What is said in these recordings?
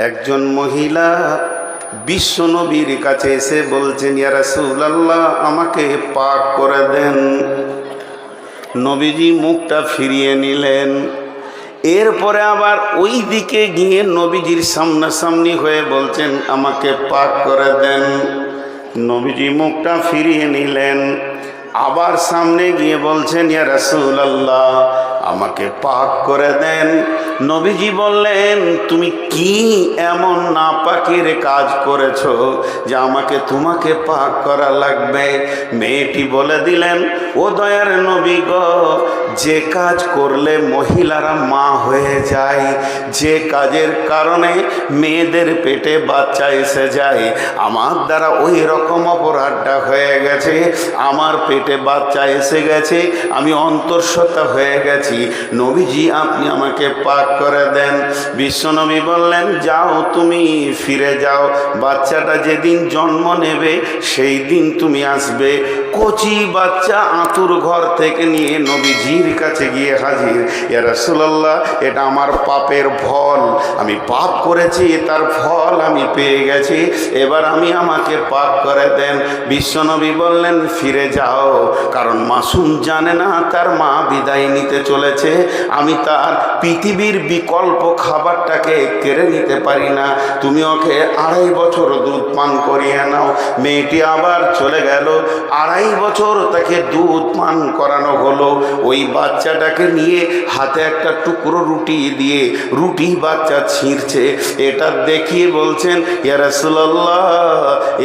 একজন মহিলা বিশ্ব নবীর কাছে এসে বলছেন, ইয়া রাসূলুল্লাহ, আমাকে পাক করে দেন। নবীজি মুখটা ফিরিয়ে নিলেন। এরপরে আবার ওই দিকে গিয়ে নবীজির সামনাসামনি হয়ে বলছেন, আমাকে পাক করে দেন। নবীজি মুখটা ফিরিয়ে নিলেন। আবার সামনে গিয়ে বলছেন, ইয়া রাসূলুল্লাহ, আমাকে পাক করে দেন। নবীজি বললেন, তুমি কি এমন নাপাকের কাজ করেছো যে তোমাকে পাক করা লাগবে? মেয়েটি বলে দিলেন, ও দয়ার নবী গো, যে কাজ করলে মহিলারা মা হয়ে যায়, যে কাজের কারণে মেয়েদের পেটে বাচ্চা এসে যায়, আমার দ্বারা ওই রকম অপরাধটা হয়ে গেছে। আমার পেটে বাচ্চা এসে গেছে, আমি অন্তঃসত্ত্বা হয়ে গেছি। নবীজি, আপনি আমাকে পাক করে দেন। বিশ্বনবী বললেন, যাও, তুমি ফিরে যাও। বাচ্চাটা যেদিন জন্ম নেবে সেই দিন তুমি আসবে। কচি বাচ্চা আতুর ঘর থেকে নিয়ে নবীজির কাছে গিয়ে হাজির। ইয়া রাসূলুল্লাহ, এটা আমার পাপের ফল, আমি পাপ করেছি, তার ফল আমি পেয়ে গেছি, এবার আমাকে পাক করে দেন। বিশ্বনবী বললেন, ফিরে যাও, কারণ মাসুম জানে না তার মা বিদায় নিতে চলেছে। আমি তার পৃথিবীর বিকল্প খাবারটাকে কেড়ে নিতে পারি না। তুমি ওকে 2.5 বছর দুধ পান করিয়ে নাও। মেয়েটি আবার চলে গেল। 2.5 বছর তাকে দুধ পান করানো হলো। ওই বাচ্চাটাকে নিয়ে হাতে একটা টুকরো রুটি দিয়ে রুটি বাচ্চা ছিঁড়ছে। এটা দেখিয়ে বলছেন, ইয়া রাসূলুল্লাহ,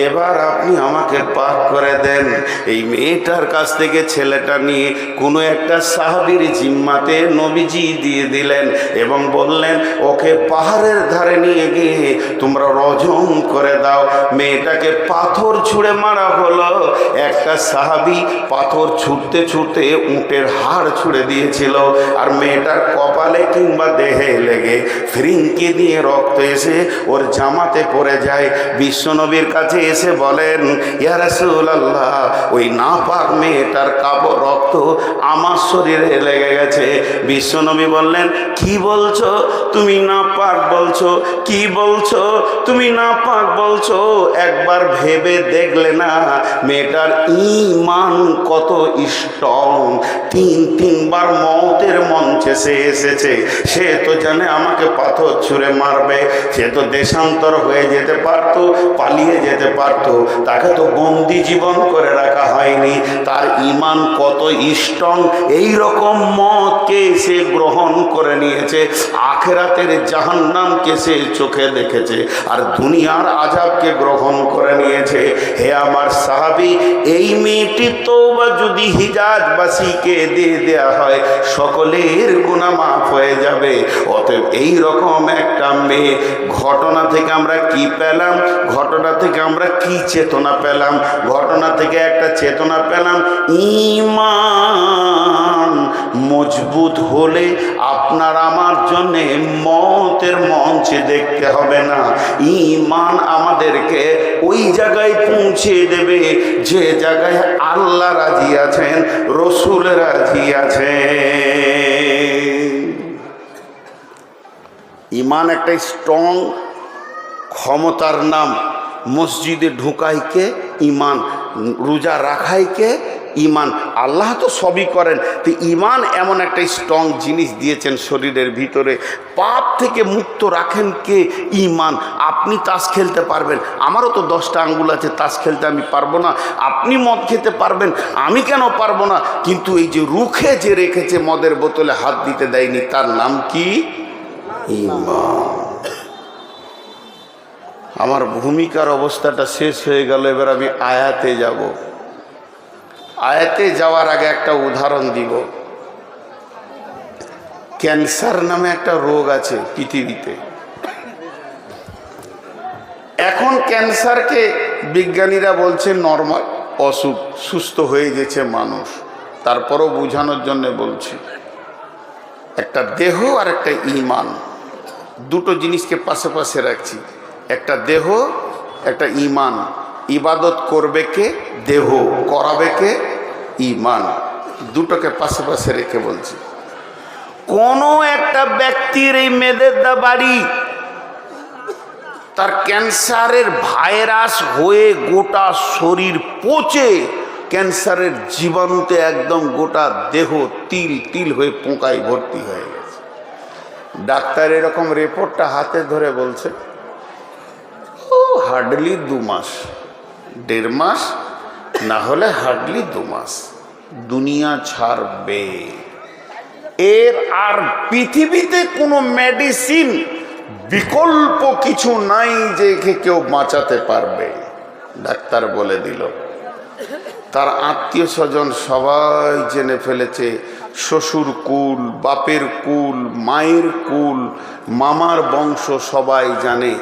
এবার আপনি আমাকে পাক করে দেন। এই মেয়েটার কাছ থেকে ছেলেটা নিয়ে কোনো একটা সাহাবীর জিম্মাতে নবীজি দিয়ে দিলেন এবং বললেন, ওকে পাহাড়ের ধারে নিয়ে গিয়ে তোমরা রজম করে দাও। মেয়েটাকে পাথর ছুঁড়ে মারা হলো। একটা সাহাবী পাথর ছুটতে ছুটতে উটের হাড় ছুঁড়ে দিয়েছিল, আর মেয়েটার কপালে কিংবা দেহে লেগে ফিরিঙ্কি দিয়ে রক্ত এসে ওর জামাতে পড়ে যায়। বিশ্বনবীর কাছে এসে বলেন, ইয়া রাসূলুল্লাহ, ওই নাপাক মেয়েটার কাপড় রক্ত আমার শরীরে লেগে গেছে। বিশ্বনবী বললেন, কি বলছো তুমি? নাপাক বলছো? কি বলছো তুমি? নাপাক বলছো? একবার ভেবে দেখলে না মেয়েটার ঈমান কত স্ট্রং? 3বার মওতের মঞ্চে সে এসেছে। সে তো জানে আমাকে পাথর ছুঁড়ে মারবে। সে তো দেশান্তর হয়ে যেতে পারতো, পালিয়ে যেতে পারতো, তাকে তো বন্দি জীবন করে রাখা হয়নি। তার ঈমান কত স্ট্রং! এই রকম মতকে সে গ্রহণ করে নিয়েছে। আখিরাতের জাহান্নামকে সে চোখে দেখেছে, আর দুনিয়ার আযাবকে গ্রহণ করে নিয়েছে। হে আমার সাহাবী, এই মেয়েটি তওবা যদি হিজাজবাসীকে দিয়ে দেয়া হয়, সকলের গুনাহ মাফ হয়ে যাবে। অতএব এই রকম একটা মেয়ে, ঘটনা থেকে আমরা কি পেলাম? ঘটনা থেকে আমরা কি চেতনা পেলাম? ঘটনা থেকে একটা চেতনা পেলাম, ঈমান মজবুত হলে আপনার আমার জন্যে মওতের মঞ্চে দেখতে হবে না। ঈমান আমাদেরকে ওই জায়গায় পৌঁছে দেবে যে জায়গায় আল্লাহ রাজি আছেন, রসুল রাজি আছেন। ঈমান একটা স্ট্রং ক্ষমতার নাম। মসজিদে ঢুকাইকে ঈমান, রোজা রাখাইকে ঈমান। আল্লাহ তো সবই করেন, তো ঈমান এমন একটা স্ট্রং জিনিস দিয়েছেন শরীরের ভিতরে। পাপ থেকে মুক্ত রাখেন কে? ঈমান। আপনি তাস খেলতে পারবেন, আমারও তো 10টা আঙ্গুল আছে, তাস খেলতে আমি পারবো না। আপনি মদ খেতে পারবেন, আমি কেন পারবো না? কিন্তু এই যে রুখে যে রেখেছে, মদের বোতলে হাত দিতে দেয়নি, তার নাম কি? ঈমান। আমার ভূমিকার অবস্থাটা শেষ হয়ে গেল, এবার আমি আয়াতে যাব। আয়াতে যাওয়ার আগে একটা উদাহরণ দিব। ক্যান্সার নামে একটা রোগ আছে পৃথিবীতে। এখন ক্যান্সারকে বিজ্ঞানীরা বলছে নরমাল অসুখ, সুস্থ হয়ে গেছে মানুষ। তারপরও বোঝানোর জন্য বলছি, একটা দেহ আর একটা ঈমান, দুটো জিনিসকে পাশে পাশে রাখছি। একটা দেহ, একটা ঈমান। ইবাদত করবে কে? দেহ। করাবে কে? ঈমান। দুটোকে পাশে পাশে রেখে বলছি, কোনো একটা ব্যক্তির এই মেদেদা বাড়ি তার ক্যান্সারের ভাইরাস হয়ে গোটা শরীর পচে ক্যান্সারের জীবাণুতে একদম গোটা দেহ তিল তিল হয়ে পোকায় ভর্তি হয়ে গেছে। ডাক্তার এরকম রিপোর্টটা হাতে ধরে বলছে হার্ডলি 2 মাস, 1.5 মাস, না হলে হার্ডলি 2 মাস দুনিয়া ছাড়বে। এর আর পৃথিবীতে কোনো মেডিসিন বিকল্প কিছু নাই যে একে কেউ বাঁচাতে পারবে। ডাক্তার বলে দিল। তার আত্মীয় স্বজন সবাই জেনে ফেলেছে, শ্বশুর কুল, বাপের কুল, মায়ের কুল, মামার বংশ সবাই জানে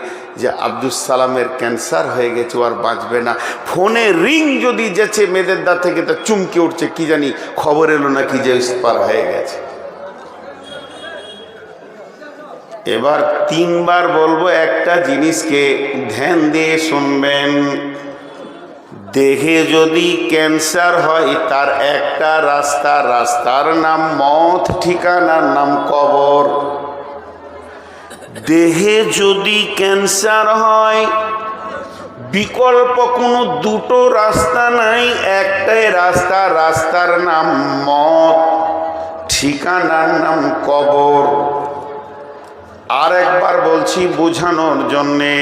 যে আব্দুস সালামের ক্যান্সার হয়ে গেছে, আর বাঁচবে না। ফোনে রিং যদি যেছে মেয়েদের দা থেকে তা চুমকে উঠছে, কি জানি খবর এলো নাকি যে এক্সপায়ার হয়ে গেছে। এবার 3 বার বলবো, একটা জিনিসকে ধ্যান দিয়ে শুনবেন। দেহে যদি ক্যান্সার হয় তার একটা রাস্তা, রাস্তার নাম মত, ঠিকানার নাম কবর। দেহে যদি ক্যান্সার হয় বিকল্প কোনো দুটো রাস্তা নাই, একটাই রাস্তা, রাস্তার নাম মত, ঠিকানার নাম কবর। আর একবার বলছি বোঝানোর জন্যে,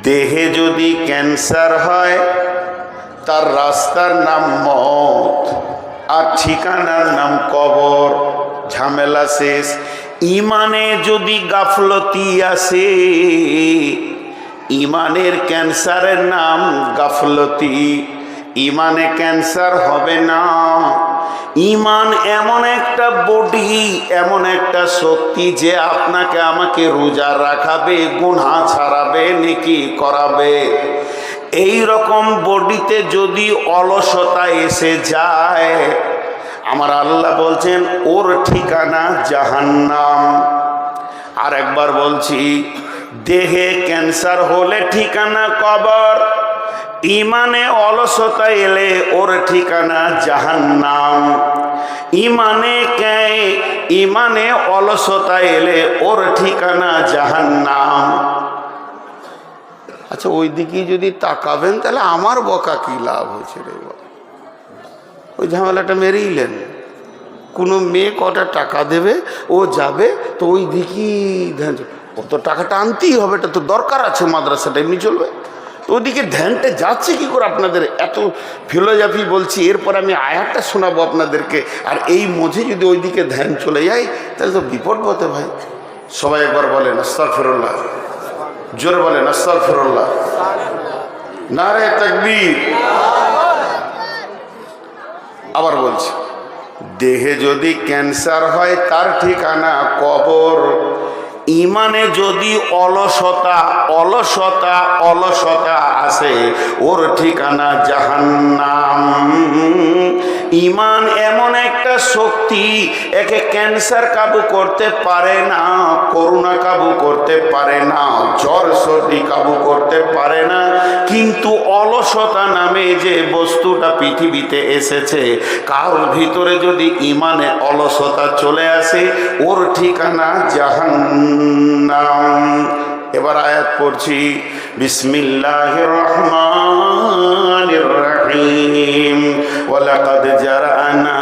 দেহে যদি ক্যান্সার হয় তার রাস্তার নাম মত আর ঠিকানার নাম কবর। ঝামেলা শেষ। ইমানে যদি গাফলতি আসে, ইমানের ক্যান্সারের নাম গাফলতি। ইমানে ক্যান্সার হবে না। ইমান এমন একটা বডি, এমন একটা শক্তি যে আপনাকে আমাকে রোজা রাখাবে, গুনাহ ছাড়াবে, নেকি করাবে। এই রকম বডিতে যদি অলসতা এসে যায়, আমার আল্লাহ বলছেন ওর ঠিকানা জাহান্নাম। আর একবার বলছি, দেহে ক্যান্সার হলে ঠিকানা কবর, ইমানে অলসতা এলে ওর ঠিকানা জাহান্নাম। ইমানে অলসতা এলে ওর ঠিকানা জাহান্নাম। আচ্ছা, ওই দিকে যদি তাকাবেন তাহলে আমার বকা কি লাভ হয়েছে রে বাবা? ওই ঝামেলাটা মেরেইলেন। কোনো মেয়ে কটা টাকা দেবে, ও যাবে, তো ওই দিকেই ধ্যান। ও তো টাকাটা আনতেই হবে, এটা তো দরকার আছে, মাদ্রাসাটা এমনি চলবে। তো ওদিকে ধ্যানটা যাচ্ছে কি করে? আপনাদের এত ফিলোজফি বলছি, এরপর আমি আয়াতটা শোনাবো আপনাদেরকে, আর এই মধ্যে যদি ওইদিকে ধ্যান চলে যায় তাহলে তো বিপদ হতে ভাই। সবাই একবার বলেন আস্তাগফিরুল্লাহ, জোরে বলেন আস্তাগফিরুল্লাহ, নারে তাকবীর। আবার বলছি, দেহে যদি ক্যান্সার হয় তার ঠিকানা কবর। ইমানে যদি অলসতা আসে ওর ঠিকানা জাহান্নাম। ইমান এমন একটা শক্তি, একে ক্যান্সার কাবু করতে পারে না, করোনা কাবু করতে পারে না, জ্বর সর্দি কাবু করতে পারে না। কিন্তু অলসতা নামে যে বস্তুটা পৃথিবীতে এসেছে, কারোর ভিতরে যদি ইমানে অলসতা চলে আসে ওর ঠিকানা জাহান্নাম। এবার আয়াত পড়ছি, বিসমিল্লাহির রহমানির রহিম। ওয়ালাকাদ জারানা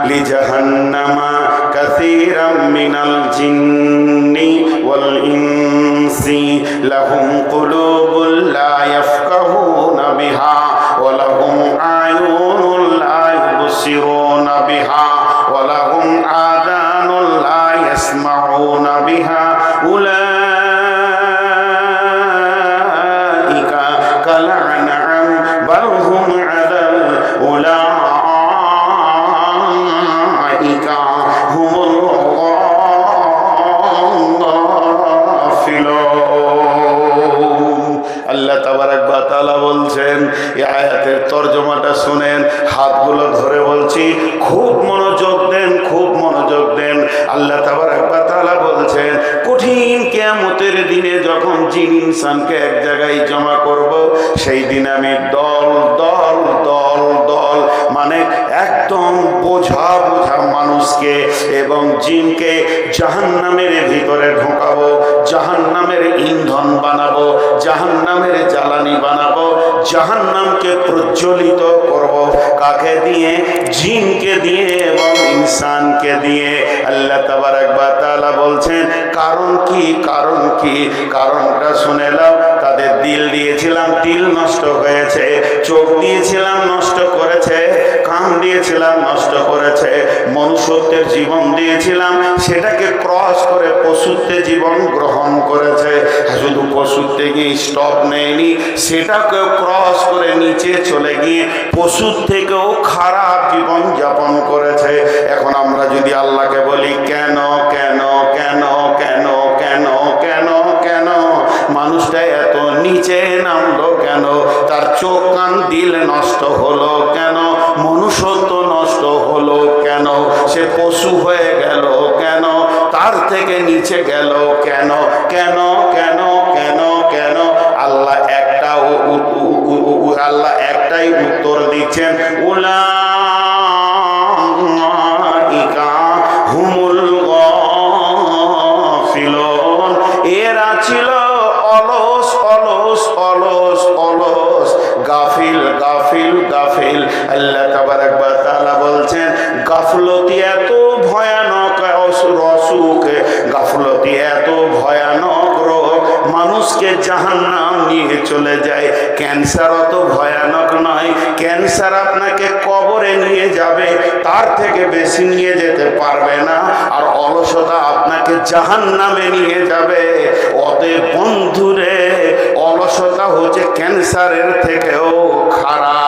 লিজাহান্নামা কাসীরাম মিনাল জিন্নি ওয়াল ইনসি লাহুম কুলুবুল লা ইয়াফকাহুনা বিহা ওয়া লাহুম আয়ুনুল লা ইবসিরুনা বিহা ওয়া লাহুম আযানুল লা ইয়াসমাউনা বিহা উলাইকা কাল আনআম বাল হুম আদাল উলাইকা হুমুল গাফিলুন। আল্লাহ তাবারাক ওয়া তাআলা বলছেন, এই আয়াতের তরজমাটা শুনেন, হাতগুলো ধরে বলছি, খুব মনোযোগ দেন, খুব মনোযোগ দেন। আল্লাহ তাবারাক ওয়া তাআলা বলছেন, কঠিন কিয়ামতের দিনে যখন জিন ইনসানকে এক জায়গায় জমা করব, সেই দিন আমি দল দল দল দল মানে একদম বোঝা বোঝা মানুষকে এবং জিনকে জাহান্নামের ভিতরে ঢোকাবো, জাহান্নামের ইন্ধন বানাবো, জাহান্নামের জ্বালানি বানাবো, জাহান্নামকে প্রজ্বলিত করব। কাকে দিয়ে? জিনকে দিয়ে এবং ইনসানকে দিয়ে। আল্লাহ তাবারক ওয়া তাআলা বলছেন কারণ কি? কারণ কি? কারণটা শুনে নাও। তাদের দিল দিয়েছিলাম, দিল নষ্ট হয়েছে। চোখ দিয়েছিলাম, নষ্ট করেছে। কান দিয়েছিলাম, নষ্ট করেছে। মনুষ্যত্বের জীবন দিয়েছিলাম, সেটাকে ক্রস করে পশুত্বে জীবন গ্রহণ করেছে। শুধু পশুত্বে গিয়ে স্টপ নেয়নি, সেটাকে ক্রস করে নিচে চলে গিয়ে পশুর থেকেও খারাপ জীবন যাপন করেছে। এখন আমরা যদি আল্লাহকে বলি কেন কেন কেন কেন কেন কেন কেন মানুষটা এত নিচে নামলো কেন? তার চোখ কান দিল নষ্ট হলো কেন? মনুষ্যত্ব নষ্ট হলো কেন? সে পশু হয়ে গেল কেন? তার থেকে নিচে গেল কেন? কেন কেন কেন কেন? আল্লাহ একটাই উত্তর দিচ্ছেন, উলাইকা হুমুল গাফিলুন। এরা ছিল অলস অলস অলস অলস, গাফিল গাফিল গাফিল। আল্লাহ তাবারক ওয়া তাআলা বলছেন গাফলতি এত ভয়ানক অসুখ, গাফলতি এত ভয়ানক রোগ, মানুষকে জাহান্নাম নিয়ে চলে যায়। ক্যান্সার অত ভয়ানক নয়, ক্যান্সার আপনাকে কবরে নিয়ে যাবে, তার থেকে বেশি নিয়ে যেতে পারবে না। আর অলসতা আপনাকে জাহান্নামে নিয়ে যাবে। অতএব বন্ধুরে, অলসতা হচ্ছে ক্যান্সারের থেকেও খারাপ।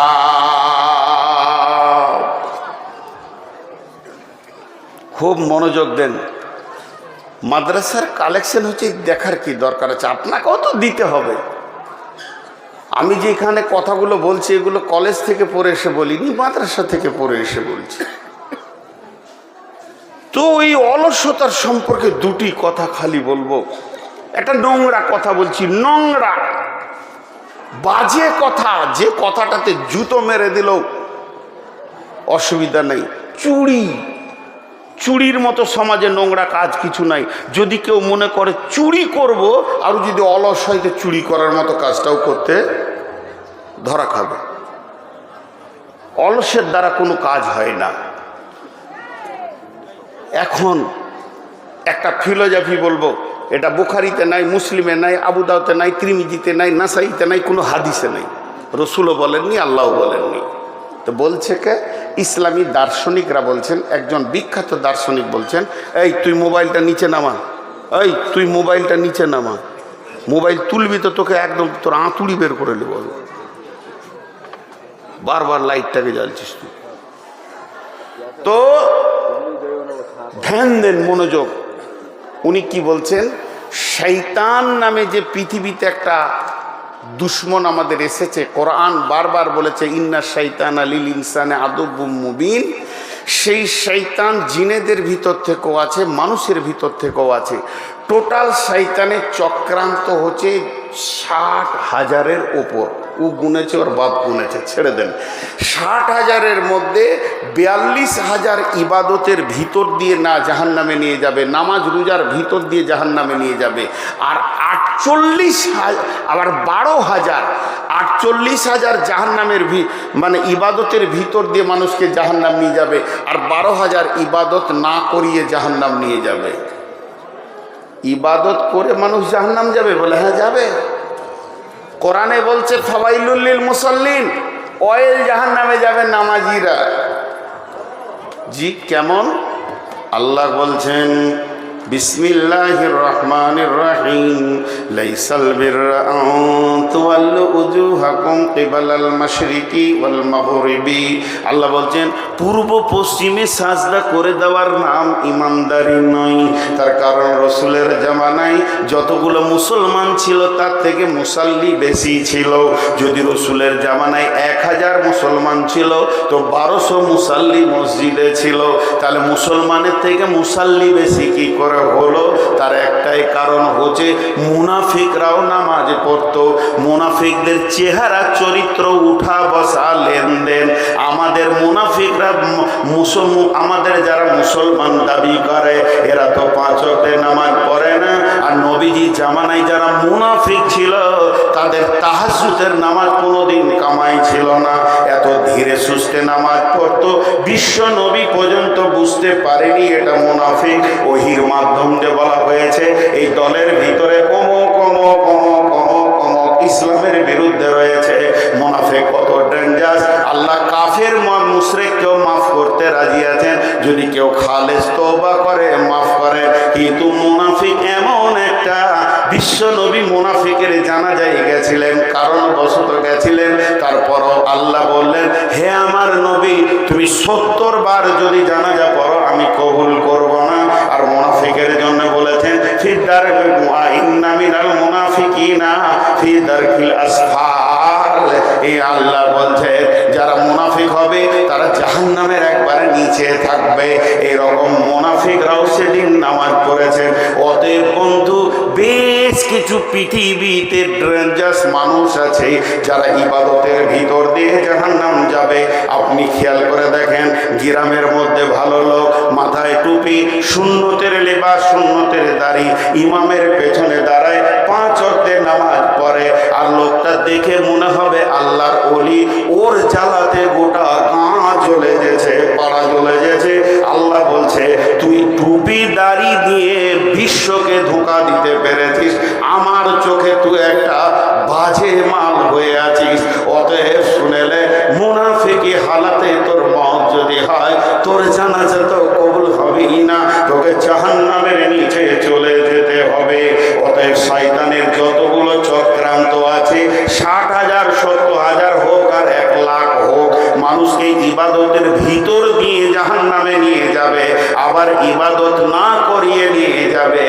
খুব মনোযোগ দেন। মাদ্রাসার কালেকশন হচ্ছে দেখার কি দরকার আছে? আপনাকেও তো দিতে হবে। আমি যেখানে কথাগুলো বলছি এগুলো কলেজ থেকে পড়ে এসে বলিনি, মাদ্রাসা থেকে পড়ে এসে বলছি। তো এই অলসতার সম্পর্কে দুটি কথা খালি বলবো। একটা নোংরা কথা বলছি, নোংরা বাজে কথা, যে কথাটাতে জুতো মেরে দিলেও অসুবিধা নেই। চুরি, চুরির মতো সমাজে নোংরা কাজ কিছু নাই। যদি কেউ মনে করে চুরি করব, আর যদি অলস হয় তো চুরি করার মতো কাজটাও করতে ধরা খাবে। অলসের দ্বারা কোনো কাজ হয় না। এখন একটা ফিলোজফি বলবো, এটা বুখারীতে নাই, মুসলিমে নাই, আবু দাউদে নাই, তিরমিজিতে নাই, নাসাইতে নাই, কোনো হাদিসে নাই। রসুলও বলেননি, আল্লাহও বলেননি। তো বলছে কে? ইসলামী দার্শনিকরা বলছেন। একজন বিখ্যাত দার্শনিক বলছেন, এই তুই মোবাইলটা নিচে নামা, এই তুই মোবাইলটা নিচে নামা, মোবাইল তুলবি তো তোকে একদম তোর আঁতুড়ি বের করে নেব। বারবার লাইটটাকে জ্বালছিস তুই। তো ধ্যান দেন, মনোযোগ। উনি কি বলছেন? শয়তান নামে যে পৃথিবীতে একটা দুশ্মন আমাদের এসেছে, কোরআন বারবার বলেছে ইন্না শাইতানা লিল ইনসানে আদুব্বুম মুবিন। সেই শয়তান জিনেদের ভিতর থেকেও আছে, মানুষের ভিতর থেকেও আছে। টোটাল শয়তানের চক্রান্ত হচ্ছে 60,000-এর ওপর। ও গুনেছে, ওর বাপ গুনেছে, ছেড়ে দেন। 60,000-এর মধ্যে 42,000 ইবাদতের ভিতর দিয়ে না জাহান্নামে নিয়ে যাবে, নামাজ রোজার ভিতর দিয়ে জাহান্নামে নিয়ে যাবে। আর 48,000, আবার 12,000, 48,000 জাহান্নামের মানে ইবাদতের ভিতর দিয়ে মানুষকে জাহান্নাম নিয়ে যাবে। আর 12,000 ইবাদত না করিয়ে জাহান্নাম নিয়ে যাবে। ইবাদত করে মানুষ জাহান্নাম যাবে বলে? হ্যাঁ যাবে। কোরআনে বলছে ফাওয়াইলুল লিল মুসাল্লিন, অয়েল জাহান্নামে যাবে নামাজিরা। জি কেমন? আল্লাহ বলছেন বিসমিল্লাহির রহমানির রহিম লাইসাল বিররা আন তুওয়াল্লু উজুহাকুম কিবালাল মাশরিকি ওয়াল মাগরিবি। আল্লাহ বলছেন পূর্ব পশ্চিমে সাজদা করে দেওয়ার নাম ইমানদারি নয়। তার কারণ রসুলের জামানায় যতগুলো মুসলমান ছিল তার থেকে মুসাল্লি বেশি ছিল। যদি রসুলের জামানায় 1000 মুসলমান ছিল তো 1200 মুসাল্লি মসজিদে ছিল। তাহলে মুসলমানের থেকে মুসাল্লি বেশি কি করে হলো? তার একটাই কারণ হচ্ছে মুনাফিকরাও নামাজ পড়তো। মুনাফিকদের চেহারা, চরিত্র, উঠা বসা, লেনদেন। আমাদের মুনাফিকরা আমাদের যারা মুসলমান দাবি করে এরা তো 5 ওয়াক্তের নামাজ পড়ে করে না। আর নবীজি জামানায় যারা মুনাফিক ছিল তাদের তাহাজ্জুদের নামাজ কোনোদিন কামাই ছিল না। এত ধীরে সুস্থে নামাজ পড়তো, বিশ্ব নবী পর্যন্ত বুঝতে পারেনি এটা মুনাফিক। ওহির মাধ্যমে বলা হয়েছে এই দলের ভিতরে অমুক অমুক অমুক অমুক অমুক ইসলামের বিরুদ্ধে রয়েছে। মুনাফিক কত ডেঞ্জারাস! আল্লাহ কাফের মুশরিককেও মাফ করতে রাজি আছেন যদি কেউ খালেস তওবা করে, মাফ করে। কিন্তু মুনাফিক এমন একটা, বিশ্ব নবী মুনাফিকের জানাজায় গেছিলেন, কারণ বশত গেছিলেন, তারপরও আল্লাহ বললেন হে আমার নবী তুমি 70 বার যদি জানাজা পড়ো আমি কবুল করব না। আর মুনাফিকের জন্য বলেছেন ফিদার ইন্না মিনাল মুনাফিকিনা ফি দারকিল আসফাল। এই আল্লাহ বলছে যারা মুনাফিক হবে তারা জাহান্নামের একবারে নিচে থাকবে। এরকম মুনাফিকরাও সেদিন নামাজ পড়েছেন। অতএব বন্ধু, বেশ কিছু পৃথিবীতে ডেঞ্জারাস মানুষ আছে যারা ইবাদতের ভিতর দিয়ে জাহান্নাম যাবে। আপনি খেয়াল করে দেখেন, গ্রামের মধ্যে ভালো লোক, মাথায় টুপি, সুন্নতের লেবাস, সুন্নতের দাড়ি, ইমামের পেছনে দাঁড়ায়, 5 ওয়াক্তের নামাজ পড়ে, আর লোকটা দেখে মনে হবে আল্লাহর ওলি। ওর জ্বালাতে গোটা গাঁ জ্বলে গেছে, পাড়া জ্বলে গেছে। আল্লাহ বলছে তুই টুপি দাড়ি দিয়ে বিশ্বকে ধোঁকা দিতে পেরেছিস, আমার চোখে তুই একটা বাজে মাল হয়ে আছিস। অতএব শুনেলে মুনাফিকি হালাতে তোর মত যদি হয়, তোর জানাজা তো কবুল হবেই না, তোকে জাহান্নামের নিচে চলে যেতে হবে। অতএব শয়তানের যতগুলো চক্রান্ত আছে, 60,000 70,000 হোক আর 1 লাখ হোক, মানুষকে ইবাদতের ভিতর দিয়ে জাহান্নামে নিয়ে যাবে, আবার ইবাদত না করিয়ে নিয়ে যাবে।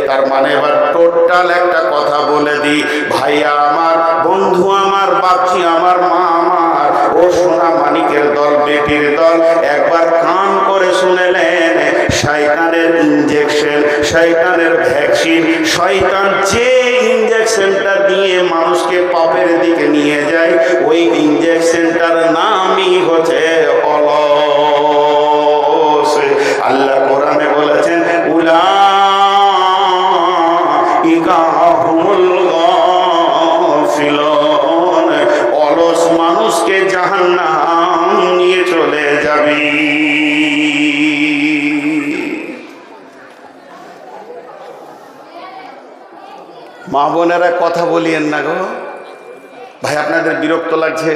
তার মানে এবার টোটাল একটা কথা বলে দিই, ভাইয়া আমার, বন্ধু আমার, বাচ্চি আমার, মা আমার, ও সোনা মানিকের দল, বেটির দল, একবার কান করে শুনেলেন, শয়তানের ইনজেকশন, শয়তানের ভ্যাকসিন, শয়তান যে ইনজেকশনটা দিয়ে মানুষকে পাপের দিকে নিয়ে যায়, ওই ইনজেকশনটার নামই হচ্ছে অলস। আল্লাহ কোরআনে বলেছেন উলাইকা হুমুল গাফিলুন, অলস মানুষকে জাহান্নাম নিয়ে চলে যাবে। মা বোনেরা কথা বলিয়েন না গো ভাই, আপনাদের বিরক্ত লাগছে?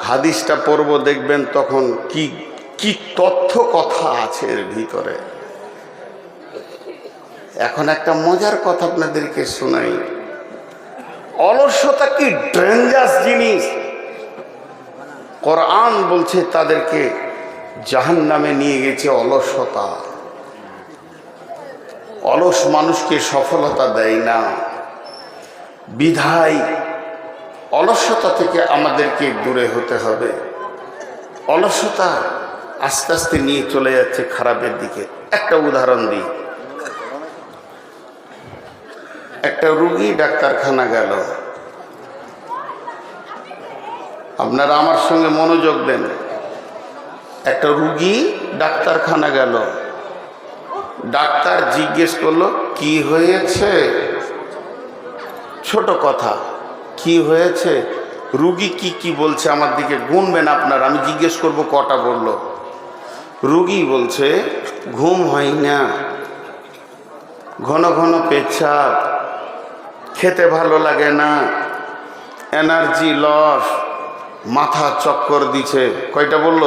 হাদিসটা পড়ব, দেখবেন তখন কি কি তথ্য কথা আছে এর ভিতরে। এখন একটা মজার কথা আপনাদেরকে শোনাই। অলসতা কি ডেঞ্জারাস জিনিস! কোরআন বলছে তাদেরকে জাহান্নামে নিয়ে গেছে অলসতা। অলস মানুষকে সফলতা দেয় না, বিধায় অলসতা থেকে আমাদেরকে দূরে হতে হবে। অলসতা আস্তে আস্তে নিয়ে চলে যাচ্ছে খারাপের দিকে। একটা উদাহরণ দিই, একটা রুগী ডাক্তারখানা গেল, আপনারা আমার সঙ্গে মনোযোগ দেন। একটা রুগী ডাক্তারখানা গেল, ডাক্তার জিজ্ঞেস করলো কি হয়েছে? ছোট কথা, কি হয়েছে? রুগী কি কি বলছে আমার দিকে গুনবেন আপনার, আমি জিজ্ঞেস করব কটা বলল। রুগী বলছে ঘুম হয় না, ঘন ঘন পেচ্ছাপ, খেতে ভালো লাগে না, এনার্জি লস, মাথা চক্কর দিছে। কয়টা বলল?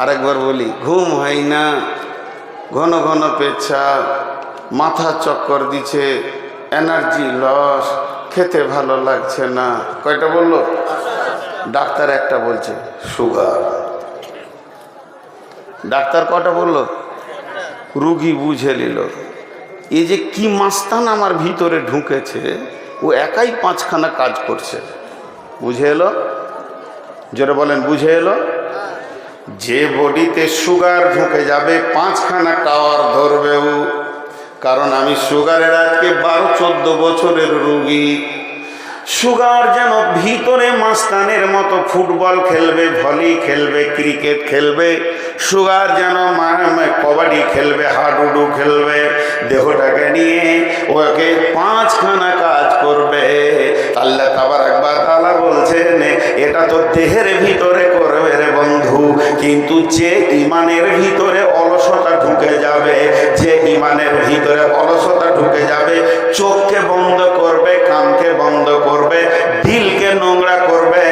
আরেকবার বলি, ঘুম হয় না, ঘন ঘন পেচ্ছাপ, মাথা চক্কর দিছে, এনার্জি লস, খেতে ভালো লাগছে না। কয়টা বলল? ডাক্তার একটা বলছে সুগার। ডাক্তার কটা বলল? রুগী বুঝে নিল এই যে কি মাস্তান আমার ভিতরে ঢুকেছে, ও একাই 5খানা কাজ করছে। বুঝে এলো? জোরে বলেন, বুঝে এলো? যে বডিতে সুগার ঢুকে যাবে 5খানা টাওয়ার ধরবেও। কারণ আমি সুগারের আজকে 12-14 বছরের রুগী। সুগার যেন ভিতরে মাস্তানের মতো ফুটবল খেলবে, ভলি খেলবে, ক্রিকেট খেলবে, সুগার যেন কবাডি খেলবে, হাডুডু খেলবে, দেহটাকে নিয়ে ওকে 5খানা কাজ করবে। আল্লাহ তাবারাক ওয়া তাআলা বলছেন এটা তো দেহের ভিতরে করবে রে বন্ধু, কিন্তু যে ইমানের ভিতরে অলসতা ঢুকে যাবে, যে ইমানের ভিতরে অলসতা ঢুকে যাবে, চোখকে বন্ধ করবে, কানকে বন্ধ করবে, দিলকে নোংরা করবে,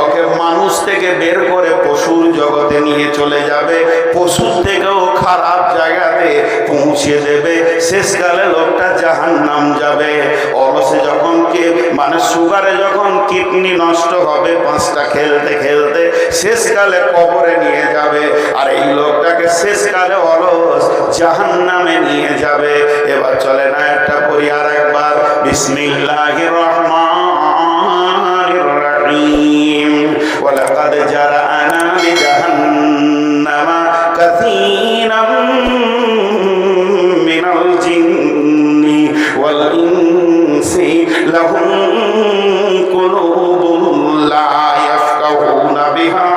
ওকে মানুষ থেকে বের করে পশুর জগতে নিয়ে চলে যাবে, পশুর থেকেও খারাপ জায়গাতে পৌঁছে দেবে, শেষকালে লোকটা জাহান্নাম যাবে। অলসে যখন সুগারে যখন কিডনি নষ্ট হবে 5টা খেলতে খেলতে, শেষকালে কবরে নিয়ে যাবে, আর এই লোকটাকে শেষকালে অলস জাহান্নামে নিয়ে যাবে। এবার চলে না একটা পড়ি আর একবার, বিসমিল্লাহির রহমানির রহিম। ওয়ালাকাদ জারা'না লিজাহান্নামা কাসীরাম মিনাল জিন্নি ওয়াল ইনসি লাহুম কুলুবুন লা ইয়াফকাহুনা বিহা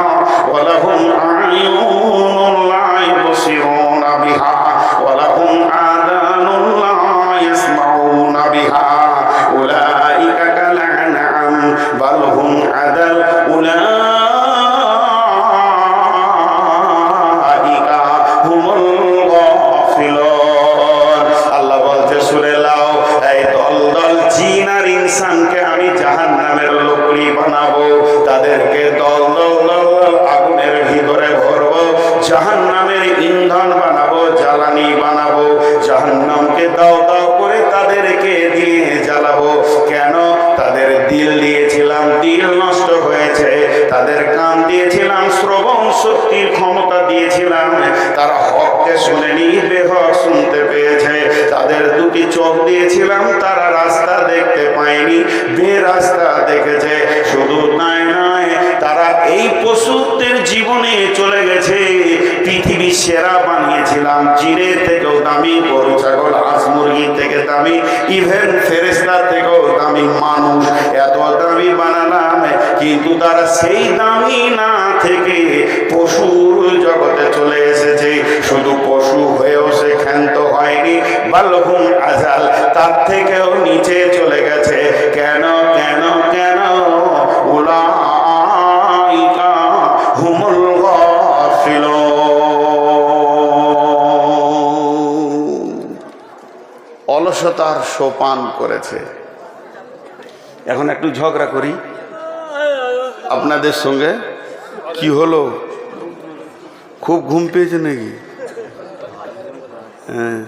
ওয়া লাহুম আ'য়ুনুন লা ইবসিরুনা বিহা ওয়া লাহুম আযানুন লা ইয়াসমাউনা বিহা উলাইকা কাল আন'আম বাল হুম আদাল উলাইকা হুমুল গাফিলুন। আল্লাহ বলতে শুনে লাও, এই দল দল জিন আর ইনসানকে আমি জাহান্নামের লকড়ি বানাবো, তাদেরকে দল দল দল আগুনের ভিতরে ভরবো, জাহান্নামের ইন্ধন বানাবো, জ্বালানি বানাবো, জাহান্নামকে দাও দাও করে তাদেরকে দিয়ে জ্বালাবো। কেন? তাদের দিল দিয়েছিলাম, দিল নষ্ট হয়েছে, তাদের কান দিয়েছিলাম, শ্রবণ শক্তির ক্ষমতা দিয়েছিলাম, তারা হককে শুনেনি, বেহক শুনতে পেয়েছে, তাদের 2টি চোখ দিয়েছিলাম, তারা রাস্তা দেখতে পায়নি, বেরাস্তা দেখেছে। শুধু নাই নয়, তারা এই পশুদের জীবনে চলে গেছে। পৃথিবী সেরা বানিয়েছিলাম, জিনের থেকেও দামি, গরু ছাগল হাঁস মুরগির থেকে দামি, ইভেন ফেরেশতার থেকেও দামি মানুষ, এত দামি বানালাম, কিন্তু তারা সেই দামি না থেকে পশুর জগতে চলে এসেছে। শুধু পশু হয়েও সে ক্ষান্ত হয়নি, বালহুম আজাল, তার থেকেও নিচে চলে গেছে। কেন কেন কেন? উলাইকা হুমুল গাফিলুন। অলসতার সোপান করেছে। এখন একটু ঝগড়া করি আপনাদের সঙ্গে। কি হলো, খুব ঘুম পেয়েছে নাকি? হ্যাঁ,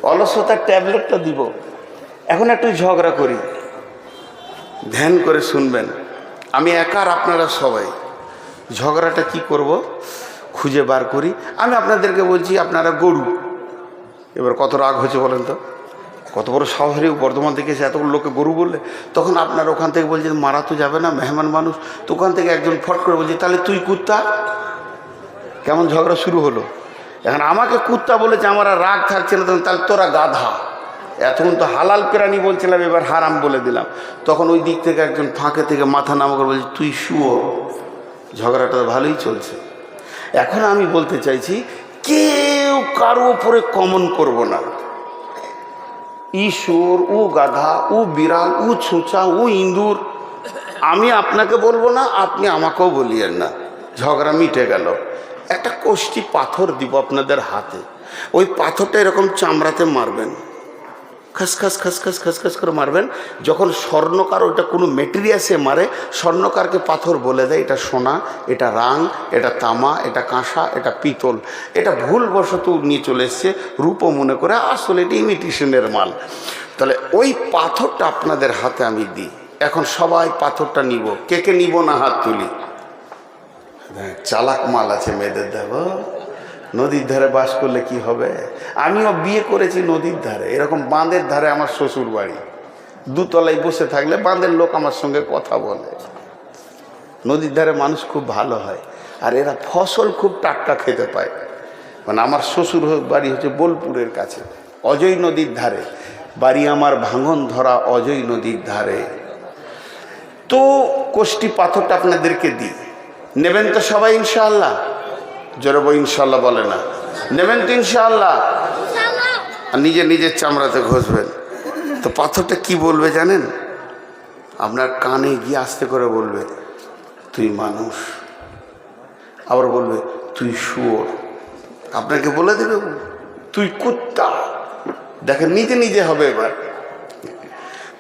অলসতার ট্যাবলেটটা দিব। এখন একটু ঝগড়া করি, ধ্যান করে শুনবেন। আমি একার, আপনারা সবাই। ঝগড়াটা কি করব খুঁজে বার করি। আমি আপনাদেরকে বলছি আপনারা গরু। এবার কত রাগ হয়েছে বলেন তো? কত বড় শহরে বর্ধমান থেকে এসে এতগুলো লোককে গরু বললে, তখন আপনার ওখান থেকে বলছেন মারা তো যাবে না, মেহমান মানুষ। তো ওখান থেকে একজন ফট করে বলছে তাহলে তুই কুত্তা। কেমন ঝগড়া শুরু হলো। এখন আমাকে কুত্তা বলেছে, আমার আর রাগ থাকছে না, তখন তাহলে তোরা গাধা। এতক্ষণ তো হালাল প্রাণী বলছিলাম, এবার হারাম বলে দিলাম। তখন ওই দিক থেকে একজন ফাঁকে থেকে মাথা নামা করে বলছে তুই শুয়ো। ঝগড়াটা তো ভালোই চলছে। এখন আমি বলতে চাইছি, কেউ কারো উপরে কমন করব না। ঈশ্বর, ও গাধা, ও বিড়াল, ও ছুঁচা, ও ইঁদুর, আমি আপনাকে বলবো না, আপনি আমাকেও বলিয়েন না। ঝগড়া মিটে গেল। একটা কোষ্টি পাথর দিব আপনাদের হাতে। ওই পাথরটা এরকম চামড়াতে মারবেন, খসখস খসখস খসখস করে মারবেন। যখন স্বর্ণকার ওইটা কোনো মেটেরিয়ালসে মারে, স্বর্ণকারকে পাথর বলে দেয় এটা সোনা, এটা রাং, এটা তামা, এটা কাঁসা, এটা পিতল। এটা ভুলবশত নিয়ে চলে এসছে রূপো মনে করে, আসলে এটা ইমিটেশনের মাল। তাহলে ওই পাথরটা আপনাদের হাতে আমি দিই। এখন সবাই পাথরটা নিব। কে কে নিব না হাত তুলি। চালাক মাল আছে মেয়েদের, দেখো নদীর ধারে বাস করলে কি হবে। আমিও বিয়ে করেছি নদীর ধারে, এরকম বাঁধের ধারে আমার শ্বশুর বাড়ি। দুতলায় বসে থাকলে বাঁধের লোক আমার সঙ্গে কথা বলে। নদীর ধারে মানুষ খুব ভালো হয়, আর এরা ফসল খুব টাটকা খেতে পায়। মানে আমার শ্বশুর বাড়ি হচ্ছে বোলপুরের কাছে, অজয় নদীর ধারে বাড়ি আমার, ভাঙন ধরা অজয় নদীর ধারে। তো কোষ্টি পাথরটা আপনাদেরকে দিই, নেবেন তো সবাই ইনশাআল্লাহ? জোরে বই ইনশাআল্লাহ বলে না, নেবেন তো ইনশাআল্লাহ? আর নিজের চামড়াতে ঘষবেন। তো পাথরটা কি বলবে জানেন? আপনার কানে গিয়ে আস্তে করে বলবে তুই মানুষ, আবার বলবে তুই শুয়োর, আপনাকে বলে দেবে তুই কুত্তা। দেখেন নিজে হবে এবার।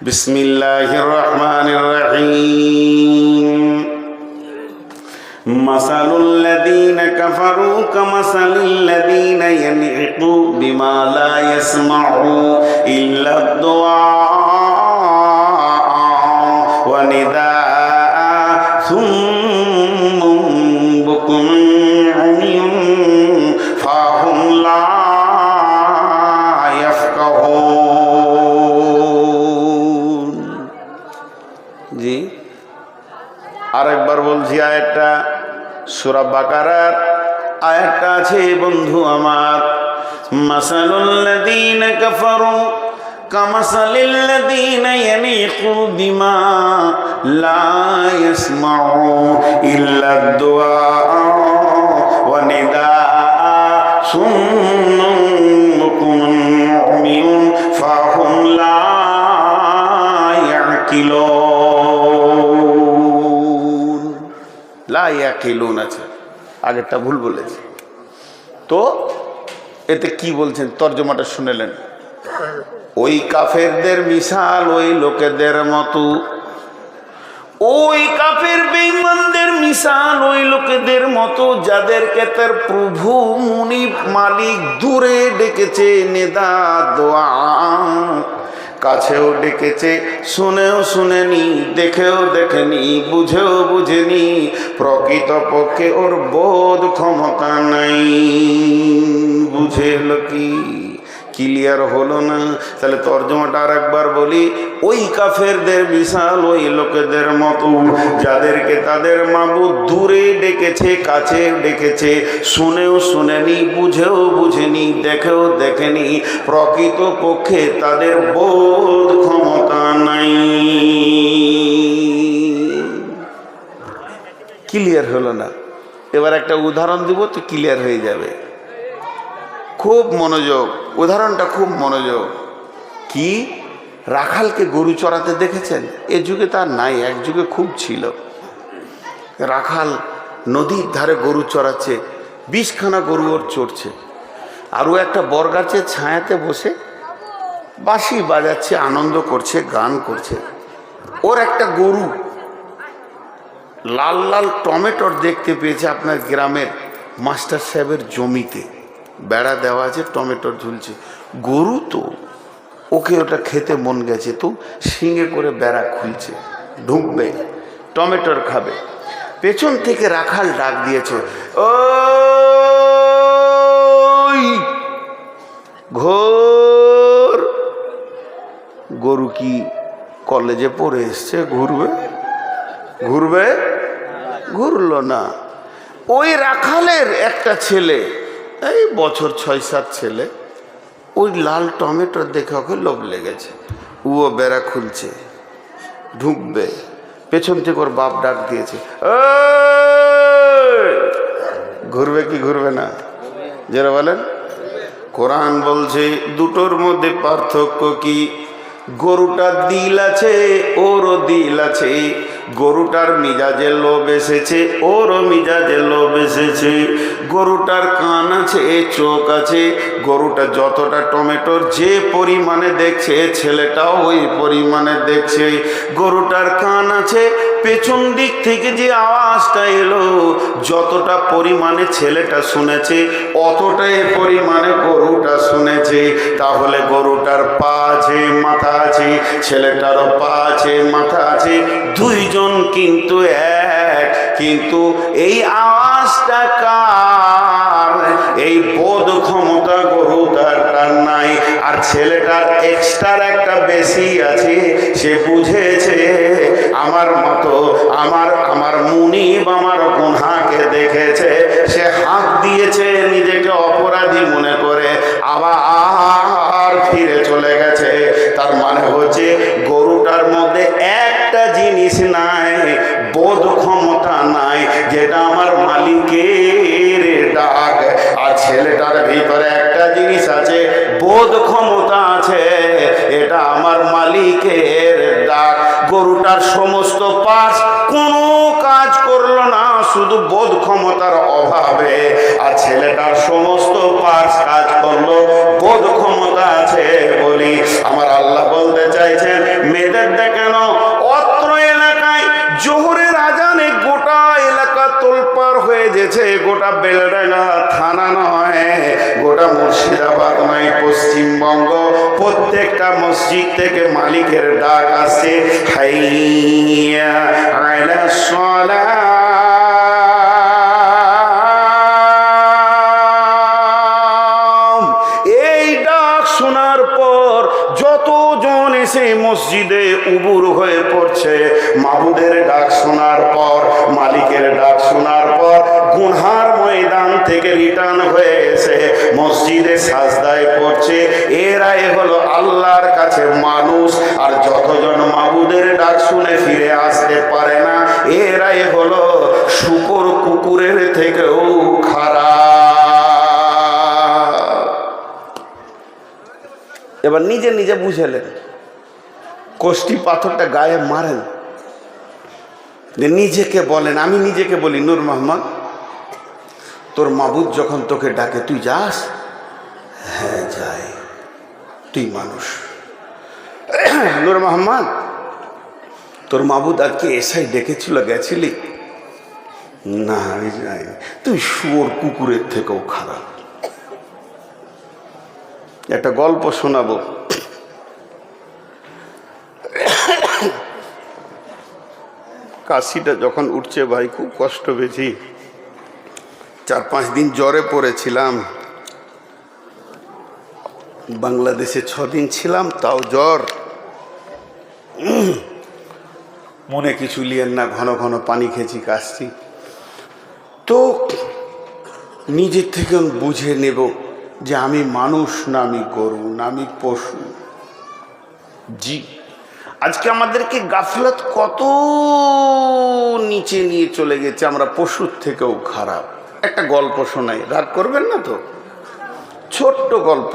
বিসমিল্লাহির রহমানির রহিম। মাসালুল লাযীনা কাফারু কামাসালিল লাযীনা ইয়ানঈকু বিমা লা ইয়াসমাউ ইল্লা দুআ ওয়া নিদাআ সুম্মুম বুকুম উমিয়ুন ফাহুম লা ইয়াফকাহুন। জি আরেকবার বলছি, আয়াতটা সূরা বাকারার আয়াতটা আছে বন্ধু আমার। মাসালুল লাযীনা কাফারু কামাসালিল লাযীনা ইয়ানঈকু বিমা লা ইয়াসমাউ ইল্লা দুআ ওয়া নিদাআ সুম্মুম বুকুম উমিয়ুন ফাহুম লা ইয়াকিলুন। লা ইয়াকিলুন আছে, আগেরটা ভুল বলেছি। তো এতে কি বলছেন তর্জমাটা শুনেলেন? ওই কাফেরদের মিশাল ওই লোকেদের মতো, ওই কাফের বেঈমানদের মিশাল ওই লোকেদের মতো যাদেরকে তার প্রভু মুনিব মালিক দূরে ডেকেছে, নেদা দোয়া কাছেও ডেকেছে, শুনেও শুনেনি, দেখেও দেখেনি, বুঝেও বুঝেনি, প্রকৃতপক্ষে ওর বোধ ক্ষমতা নাই। বুঝে এলো কি? ক্লিয়ার হলো না? তাহলে তর্জমাটা আর একবার বলি। ওই কাফেরদের বিশাল ওই লোকেদের মতো যাদেরকে তাদের মাবুদ দূরে ডেকেছে, কাছে ডেকেছে, শুনেও শুনেনি, বুঝেও বুঝেনি, দেখেও দেখেনি, প্রকৃতপক্ষে তাদের বোধ ক্ষমতা নাই। ক্লিয়ার হলো না? এবার একটা উদাহরণ দিব তো ক্লিয়ার হয়ে যাবে। খুব মনোযোগ, উদাহরণটা খুব মনোযোগ। কি? রাখালকে গরু চড়াতে দেখেছেন? এ যুগে তার নাই, এক যুগে খুব ছিল। রাখাল নদীর ধারে গরু চড়াচ্ছে, 20খানা গরু ওর চড়ছে, আর ও একটা বরগাছের ছায়াতে বসে বাঁশি বাজাচ্ছে, আনন্দ করছে, গান করছে। ওর একটা গরু লাল লাল টমেটোর দেখতে পেয়েছে আপনার গ্রামের মাস্টার সাহেবের জমিতে, বেড়া দেওয়া আছে, টমেটোর ঝুলছে। গরু তো ওকে ওটা খেতে মন গেছে, তো শিঙে করে বেড়া খুলছে, ঢুকবে, টমেটোর খাবে। পেছন থেকে রাখাল ডাক দিয়েছে, ওই ঘোর। গরু কি কলেজে পড়ে এসছে? ঘুরবে? ঘুরবে? ঘুরলো না। ওই রাখালের একটা ছেলে, এই বছর 6-7 ছেলে, ওই লাল টমেটোর দেখে ওকে লোভ লেগেছে, ও বেড়া খুলছে, ঢুকবে। পেছন থেকে ওর বাপ ডাক দিয়েছে, ঘুরবে কি ঘুরবে না? যারা বলেন, কোরআন বলছে দুটোর মধ্যে পার্থক্য কি? গরুটার দিল আছে, ওরও দিল আছে। গরুটার মিজাজে লোভ এসেছে, ওরও মিজাজে লোভ এসেছে। গরুটার কান আছে, চোখ আছে। গরুটা যতটা টমেটোর যে পরিমাণে দেখছে, ছেলেটাও ওই পরিমাণে দেখছে। গরুটার কান আছে, পেছন দিক থেকে যে আওয়াজটা এলো যতটা পরিমাণে ছেলেটা শুনেছে, অতটাই পরিমাণে গরুটা শুনেছে। তাহলে গরুটার পা আছে, মাথা আছে, ছেলেটারও পা আছে, মাথা আছে, দুইজন কিন্তু এক। কিন্তু এই আওয়াজটা কার? এই বোধ ক্ষমতা গরুটার নাই, আর ছেলেটার এক্সট্রা একটা বেশি আছে। সে বুঝেছে আমার মতো আমার মুনিব আমার গুনাহকে দেখেছে, সে হাত দিয়েছে, নিজেকে অপরাধী মনে করে আবার ফিরে চলে গেছে। তার মানে হচ্ছে গরুটার মধ্যে একটা জিনিস নাই, বোধ ক্ষমতা আছে, এটা আমার মালিকের ডাক। গরুটার সমস্ত পাশ কোনো কাজ করলো না, শুধু বোধ ক্ষমতার অভাবে। আর ছেলেটার সমস্ত পাশ কাজ করলো, বোধ ক্ষমতা আছে বলি। আমার আল্লাহ বলতে চাইছেন, মেয়েদের দেখেন অত্র এলাকায় জোহরের আজানে গোটা এলাকা তোলপাড় হয়ে গেছে। গোটা বেলডাঙ্গা থানা নয়, গোটা মুর্শিদাবাদ নয়, পশ্চিমবঙ্গ প্রত্যেকটা মসজিদ থেকে মালিকের ডাক আসছে, হাইয়া আলাস সালাহ। এই ডাক শোনার পর যতজন এসে মসজিদে উবুর হয়ে পড়ছে, মাবুদের ডাক শোনার পর, মালিকের ডাক শোনার পর গুনহার ময়দান থেকে রিটার্ন হয়ে এসে মসজিদে সাজদায় পড়ছে। এরাই হলো আল্লাহর কাছে মানুষ। আর যতজন মাবুদের ডাক শুনে ফিরে আসতে পারে না, এরাই হলো শূকর কুকুরের থেকেও খারাপ। এবার নিজে নিজে বুঝেলেন, কোষ্টি পাথরটা গায়ে মারেন, নিজেকে বলেন। আমি নিজেকে বলি, নূর মোহাম্মদ, তোর মাবুদ যখন তোকে ডাকে তুই যাস? হ্যাঁ যাই। তুই মানুষ। নূর মোহাম্মদ, তোর মাবুদ আজকে এসআই ডেকেছিল, গেছিলি? না আমি যাই। তুই শুয়োর কুকুরের থেকেও খারাপ। একটা গল্প শোনাবো। কাশিটা যখন উঠছে ভাই, খুব কষ্ট পেয়েছি। 4-5 দিন জ্বরে পড়েছিলাম। বাংলাদেশে 6 দিন ছিলাম, তাও জ্বর। মনে কিছু লিয়েন না, ঘন ঘন পানি খেয়েছি, কাশছি। তো নিজের থেকে বুঝে নেব যে আমি মানুষ না আমি গরু না আমি পশু। জি, আজকে আমাদেরকে গাফলত কত নিচে নিয়ে চলে গেছে, আমরা পশুর থেকেও খারাপ। একটা গল্প শোনাই, রাগ করবেন না তো? ছোট্ট গল্প,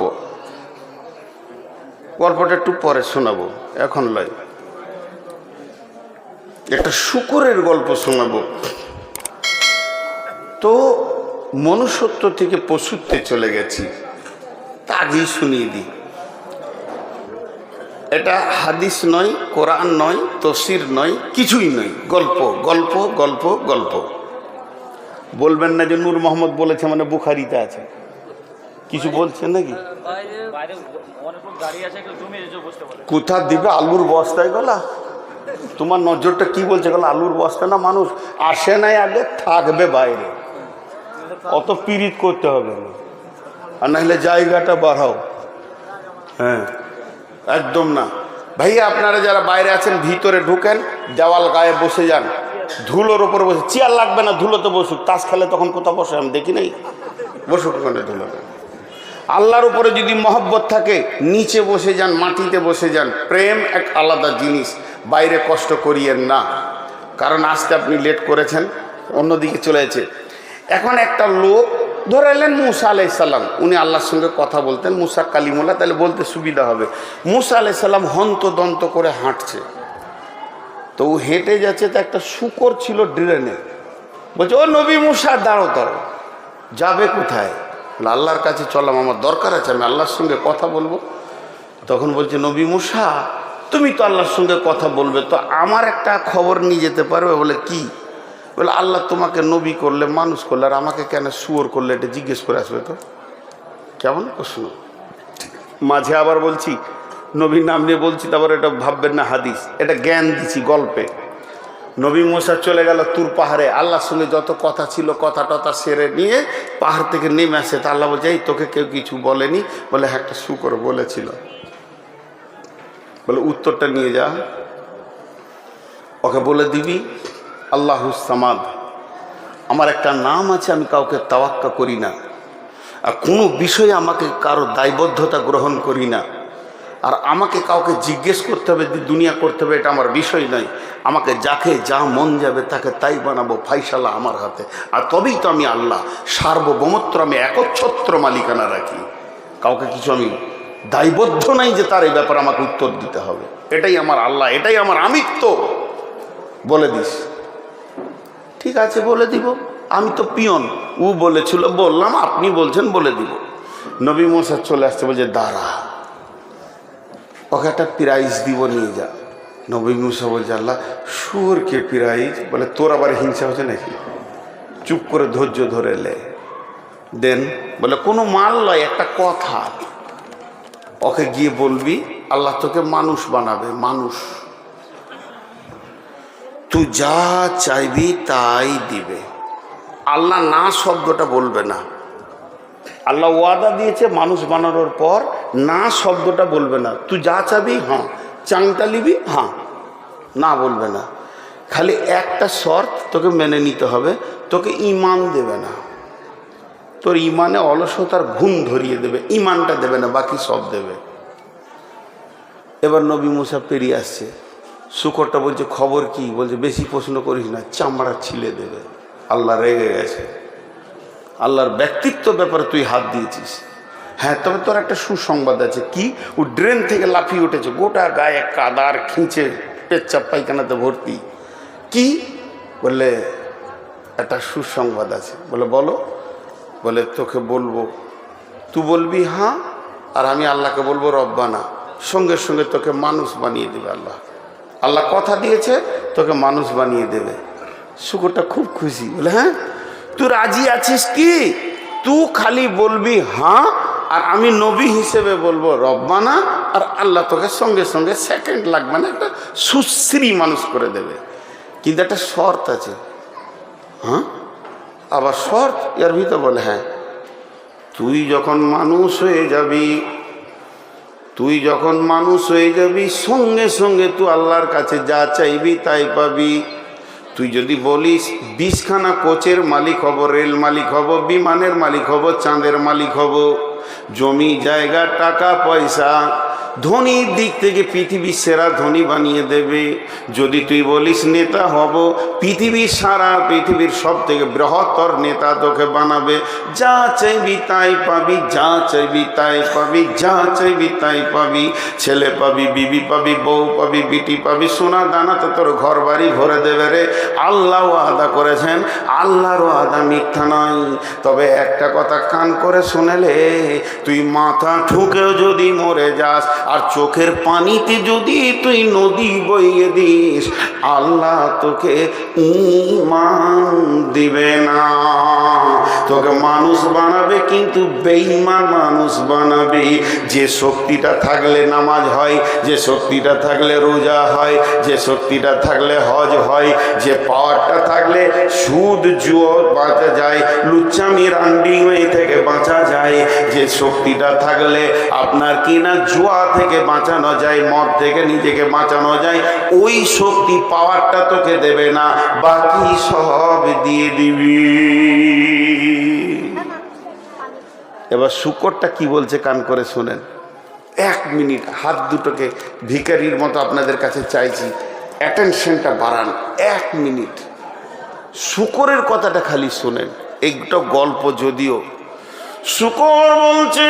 গল্পটা একটু পরে শোনাবো, এখন লয়। একটা শূকরের গল্প শোনাবো। তো মনুষ্যত্ব থেকে পশুত্বে চলে গেছি, তা আগেই শুনিয়ে দিই। এটা হাদিস নয়, কোরআন নয়, তফসির নয়, কিছুই নয়, গল্প গল্প গল্প গল্প। বলবেন না যে নূর মোহাম্মদ বলেছে মানে বুখারিতে আছে, কিছু বলছেন নাকি? কোথা দিবে? আলুর বস্তায় গলা। তোমার নজরটা কি বলছে? গলা আলুর বস্তা না, মানুষ আসে নাই আগে, থাকবে বাইরে। অত পীড়িত করতে হবে না, আর নাহলে জায়গাটা বাড়াও। হ্যাঁ, একদম না ভাইয়া। আপনারা যারা বাইরে আছেন ভিতরে ঢুকেন, দেওয়াল গায়ে বসে যান, ধুলোর ওপর বসে। চেয়ার লাগবে না, ধুলোতে বসুক। তাস খেলে তখন কোথাও বসে, আমি দেখি নাই, বসুক ওখানে ধুলোতে। আল্লাহর উপরে যদি মহব্বত থাকে, নিচে বসে যান, মাটিতে বসে যান। প্রেম এক আলাদা জিনিস, বাইরে কষ্ট করিয়েন না। কারণ আজকে আপনি লেট করেছেন, অন্যদিকে চলে গেছে। এখন একটা লোক ধরে এলেন মুসা আলাইসাল্লাম, উনি আল্লাহর সঙ্গে কথা বলতেন, মুসা কালিমুল্লাহ, তাহলে বলতে সুবিধা হবে। মুসা আলাইসাল্লাম হন্তদন্ত করে হাঁটছে, তো ও হেঁটে যাচ্ছে, তো একটা শূকর ছিল ড্রেনে। বলছে, ও নবী মুসা, দাঁড়ো দাঁড়ো। যাবে কোথায়? আল্লাহর কাছে চললাম, আমার দরকার আছে, আমি আল্লাহর সঙ্গে কথা বলবো। তখন বলছে, নবী মুসা, তুমি তো আল্লাহর সঙ্গে কথা বলবে, তো আমার একটা খবর নিয়ে যেতে পারবে? বলে কি? বলে, আল্লাহ তোমাকে নবী করলে, মানুষ করলে, আর আমাকে কেন শুয়োর করলে, এটা জিজ্ঞেস করে আসবে। তো কেমন প্রশ্ন। মাঝে আবার বলছি, নবীর নাম নিয়ে বলছি, তারপর এটা ভাববেন না হাদিস, এটা জ্ঞান দিছি গল্পে। নবী মুসা চলে গেল তুর পাহাড়ে, আল্লাহর সঙ্গে যত কথা ছিল কথা টথা সেরে নিয়ে পাহাড় থেকে নেমে আসে। তা আল্লাহ বলছে, এই তোকে কেউ কিছু বলেনি? বলে, হ্যাঁ একটা শূকর বলেছিল। বলে, উত্তরটা নিয়ে যা, ওকে বলে দিবি আল্লাহুস সামাদ, আমার একটা নাম আছে, আমি কাউকে তাওয়াক্কা করি না, আর কোনো বিষয়ে আমাকে কারো দায়বদ্ধতা গ্রহণ করি না, আর আমাকে কাউকে জিজ্ঞেস করতে হবে, দুনিয়া করতে হবে, এটা আমার বিষয় নয়। আমাকে যাকে যা মন যাবে তাকে তাই বানাবো, ফাইসালা আমার হাতে। আর তবেই তো আমি আল্লাহ, সার্বভৌমত্ব আমি একচ্ছত্র মালিকানা রাখি, কাউকে কিছু আমি দায়বদ্ধ নাই যে তার এই ব্যাপারে আমাকে উত্তর দিতে হবে। এটাই আমার আল্লাহ, এটাই আমার আমিত্ব, বলে দিস। ঠিক আছে, বলে দিব, আমি তো পিয়ন, ও বলেছিল বললাম, আপনি বলছেন বলে দিব। নবী মুসা চলে আসছে, বলছে দাঁড়া, ওকে একটা প্রাইজ দিব, নিয়ে যা। নবী মুসা বলছে আল্লাহ শুয়োরকে প্রাইজ? বলে তোর আবার হিংসা হচ্ছে নাকি? চুপ করে ধৈর্য ধরে লে, দেন। বলে কোনো মাল নয়, একটা কথা, ওকে গিয়ে বলবি আল্লাহ তোকে মানুষ বানাবে, মানুষ, তুই যা চাইবি তাই দিবে। আল্লাহ না শব্দটা বলবে না। আল্লাহ ওয়াদা দিয়েছে মানুষ বানানোর পর না শব্দটা বলবে না। তুই যা চাবি হ্যাঁ, চাংটা নিবি হ্যাঁ, না বলবে না। খালি একটা শর্ত তোকে মেনে নিতে হবে, তোকে ইমান দেবে না, তোর ইমানে অলসতার ঘুম ধরিয়ে দেবে, ইমানটা দেবে না, বাকি সব দেবে। এবার নবী মুসা পেরিয়ে আসছে, শুকরটা বলছে খবর কি? বলছে বেশি প্রশ্ন করিস না, চামড়া ছিলে দেবে। আল্লাহ রেগে গেছে, আল্লাহর ব্যক্তিত্ব ব্যাপারে তুই হাত দিয়েছিস। হ্যাঁ, তবে তোর একটা সুসংবাদ আছে। কি? ও ড্রেন থেকে লাফিয়ে উঠেছে, গোটা গায়ে কাদার খিঁচে পেচ্ছাপ পায়খানাতে ভর্তি। কি? বললে একটা সুসংবাদ আছে। বলে বলো। বলে তোকে বলবো, তুই বলবি হ্যাঁ, আর আমি আল্লাহকে বলবো রব্বানা, সঙ্গে সঙ্গে তোকে মানুষ বানিয়ে দেবে আল্লাহ। আল্লাহ কথা দিয়েছে তোকে মানুষ বানিয়ে দেবে। শুকরটা খুব খুশি। বলে হ্যাঁ, তুই রাজি আছিস কি? তুই খালি বলবি হ্যাঁ, আর আমি নবী হিসেবে বলবো রব্বানা, আর আল্লাহ তোকে সঙ্গে সঙ্গে সেকেন্ড লাগবে না, একটা সুশ্রী মানুষ করে দেবে। কিন্তু একটা শর্ত আছে। হ্যাঁ, আবার শর্ত? এর ভিতর বলে হ্যাঁ, তুই যখন মানুষ হয়ে যাবি, তুই যখন মানুষ হয়ে যাবি সঙ্গে সঙ্গে তুই আল্লাহর কাছে যা চাইবি তাই পাবি। তুই যদি বলিস 20খানা কোচের মালিক হব, রেল মালিক হব, বিমানের মালিক হব, চাঁদের মালিক হব, জমি জায়গা টাকা পয়সা, ধনীর দিক থেকে পৃথিবীর সেরা ধনী বানিয়ে দেবে। যদি তুই বলিস নেতা হব, পৃথিবীর সারা পৃথিবীর সব থেকে বৃহত্তর নেতা তোকে বানাবে। যা চাইবি তাই পাবি, যা চাইবি তাই পাবি, যা চাইবি তাই পাবি। ছেলে পাবি, বিবি পাবি, বউ পাবি, বিটি পাবি, সোনা দানাতে তোর ঘর বাড়ি ভরে দেবে রে। আল্লাহ ওয়াদা করেছেন, আল্লাহর ওয়াদা মিথ্যা নয়। তবে একটা কথা কান করে শুনেলে, তুই মাথা ঠুকেও যদি মরে যাস আর চোখের পানিতে যদি তুই নদী বইয়ে দিস, আল্লাহ তোকে ঈমান দিবে না। তোকে মানুষ বানাবে, কিন্তু বেঈমান মানুষ বানাবে। যে শক্তিটা থাকলে নামাজ হয়, যে শক্তিটা থাকলে রোজা হয়, যে শক্তিটা থাকলে হজ হয়, যে পাওয়ারটা থাকলে সুদ জুয়ো বাঁচা যায়, লুচ্চামি রান্ডিং থেকে বাঁচা যায়, যে শক্তিটা থাকলে আপনার কিনা জুয়া থেকে বাঁচানো যায়, মদ থেকে নিজেকে বাঁচানো যায়, ওই শক্তি পাওয়ারটা তোকে দেবে না, বাকি সব দিয়ে দিবি। এবার শুকরটা কি বলছে কান করে শোনেন। 1 মিনিট হাত দুটোকে ভিখারির মতো আপনাদের কাছে চাইছি, অ্যাটেনশনটা বাড়ান। 1 মিনিট শুকরের কথাটা খালি শোনেন, একটা গল্প যদিও। শুকর বলছে,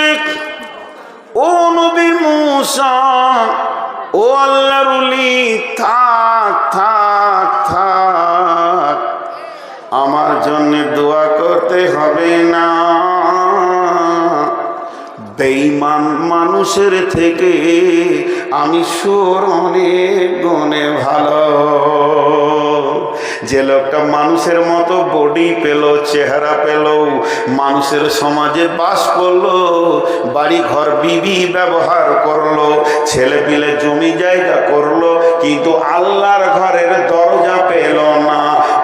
ও নবী মুসা, ও আল্লাহর ওলি, থাক থাক থাক, আমার জন্য দোয়া করতে হবে না। বেঈমান মানুষের থেকে আমি সুর অনেক গুণে ভালো। যে লোকটা মানুষের মতো বডি পেল, চেহারা পেল, মানুষের সমাজে বাস করলো, বাড়ি ঘর বিবি ব্যবহার করলো, ছেলে পিলে জমি জায়গা করলো, কিন্তু আল্লাহর ঘরের দরজা পেল না,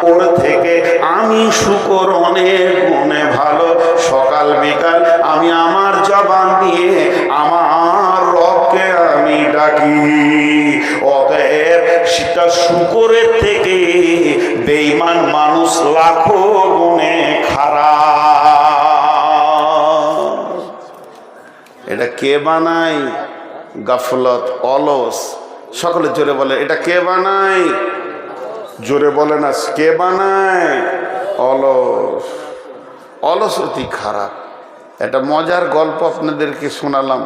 ওর থেকে আমি শুকর অনেক গুণে ভালো। সকাল বিকাল আমি আমার জবান দিয়ে আমার রবকে আমি ডাকি। অতএব সেটা শুকরের থেকে বেঈমান মানুষ লাখো গুণে খারাপ। এটা কে বানায়? গাফলত, অলস। সকলে জোরে বলে, এটা কে বানায়? জোরে বলে না, কে বানায়? অলস। অলস অতি খারাপ। একটা মজার গল্প আপনাদেরকে শোনালাম।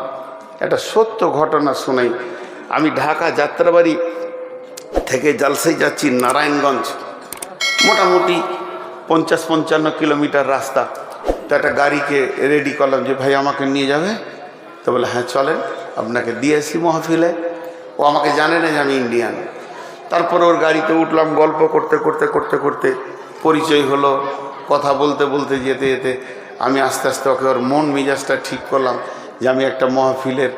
একটা সত্য ঘটনা শোনাই। আমি ঢাকা যাত্রাবাড়ি থেকে জালসাই যাচ্ছি নারায়ণগঞ্জ, মোটামুটি 50-55 কিলোমিটার রাস্তা। তো একটা গাড়িকে রেডি করলাম যে ভাই আমাকে নিয়ে যাবে। তো বলে হ্যাঁ চলেন, আপনাকে দিয়েছি মহফিলে। ও আমাকে জানে না যে আমি ইন্ডিয়ান। তারপর ওর গাড়িতে উঠলাম, গল্প করতে করতে করতে করতে পরিচয় হলো। কথা বলতে বলতে যেতে যেতে আমি আস্তে আস্তে ওকে ওর মন মেজাজটা ঠিক করলাম যে আমি একটা মহফিলের,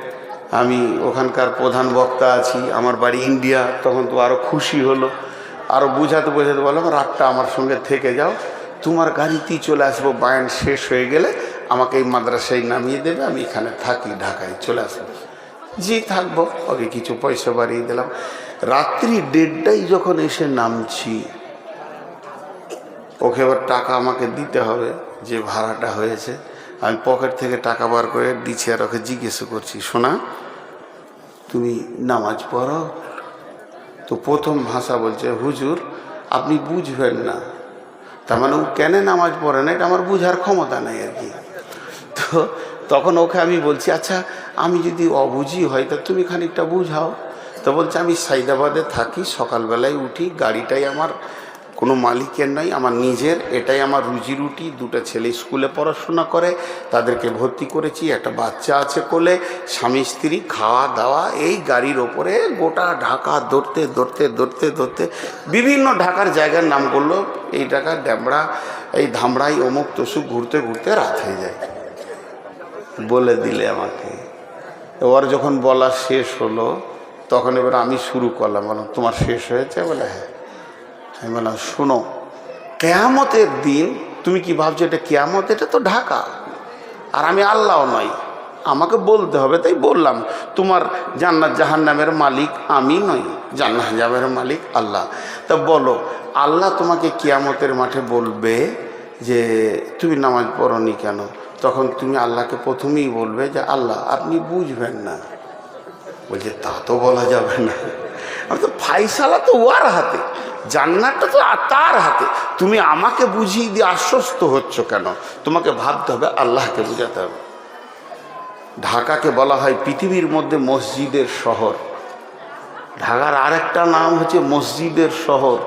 আমি ওখানকার প্রধান বক্তা আছি, আমার বাড়ি ইন্ডিয়া। তখন তো আরও খুশি হলো, আরও বুঝাতে বোঝাতে বললাম রাতটা আমার সঙ্গে থেকে যাও, তোমার গাড়িতেই চলে আসবো, বায়ান শেষ হয়ে গেলে আমাকে এই মাদ্রাসায় নামিয়ে দেবে, আমি এখানে থাকি, ঢাকায় চলে আসবো। জি থাকবো। ওকে কিছু পয়সা বাড়িয়ে দিলাম। রাত্রি 1:30টায় যখন এসে নামছি, ওকে এবার টাকা আমাকে দিতে হবে যে ভাড়াটা হয়েছে। আমি পকেট থেকে টাকা বার করে দিচ্ছি আর ওকে জিজ্ঞেস করছি, শোনা তুমি নামাজ পড়ো? তো প্রথম ভাষা বলছে, হুজুর আপনি বুঝবেন না। তার মানে ও কেন নামাজ পড়ে না এটা আমার বুঝার ক্ষমতা নেই আর কি। তো তখন ওকে আমি বলছি, আচ্ছা আমি যদি অবুঝি হয় তা তুমি খানিকটা বুঝাও। তো বলছে আমি সাইদাবাদে থাকি, সকালবেলায় উঠি, গাড়িটাই আমার কোনো মালিকের নয়, আমার নিজের, এটাই আমার রুজি রুটি। 2টা ছেলে স্কুলে পড়াশোনা করে, তাদেরকে ভর্তি করেছি, একটা বাচ্চা আছে কোলে, স্বামী স্ত্রী, খাওয়া দাওয়া এই গাড়ির ওপরে। গোটা ঢাকা ধরতে ধরতে ধরতে ধরতে বিভিন্ন ঢাকার জায়গার নাম করলো, এই ঢাকা ড্যামড়া, এই ধামড়াই, অমুক তসুক ঘুরতে ঘুরতে রাত হয়ে যায়। বলে দিলে আমাকে। ওর যখন বলা শেষ হলো তখন এবার আমি শুরু করলাম, বললাম তোমার শেষ হয়েছে? বলে হ্যাঁ। আমি বললাম শোনো, কেয়ামতের দিন তুমি কি ভাবছো এটা কেয়ামত? এটা তো ঢাকা, আর আমি আল্লাহ নই, আমাকে বলতে হবে। তাই বললাম তোমার জান্নাত জাহান্নামের মালিক আমি নই, জান্নাত জাহান্নামের মালিক আল্লাহ। তা বলো, আল্লাহ তোমাকে কিয়ামতের মাঠে বলবে যে তুমি নামাজ পড়নি কেন? তখন তুমি আল্লাহকে প্রথমেই বলবে যে আল্লাহ আপনি বুঝবেন না। বলছে তা তো বলা যাবে না, আমি তো ফাইসালা তো ওর হাতে, জান্নাতটা তো তার হাতে, তুমি আমাকে বুঝিয়ে দিয়ে আশ্বস্ত হচ্ছ কেন? তোমাকে ভাবতে হবে, আল্লাহকে বুঝাতে হবে। ঢাকাকে বলা হয় পৃথিবীর মধ্যে মসজিদের শহর। ঢাকার আরেকটা নাম হচ্ছে মসজিদের শহর।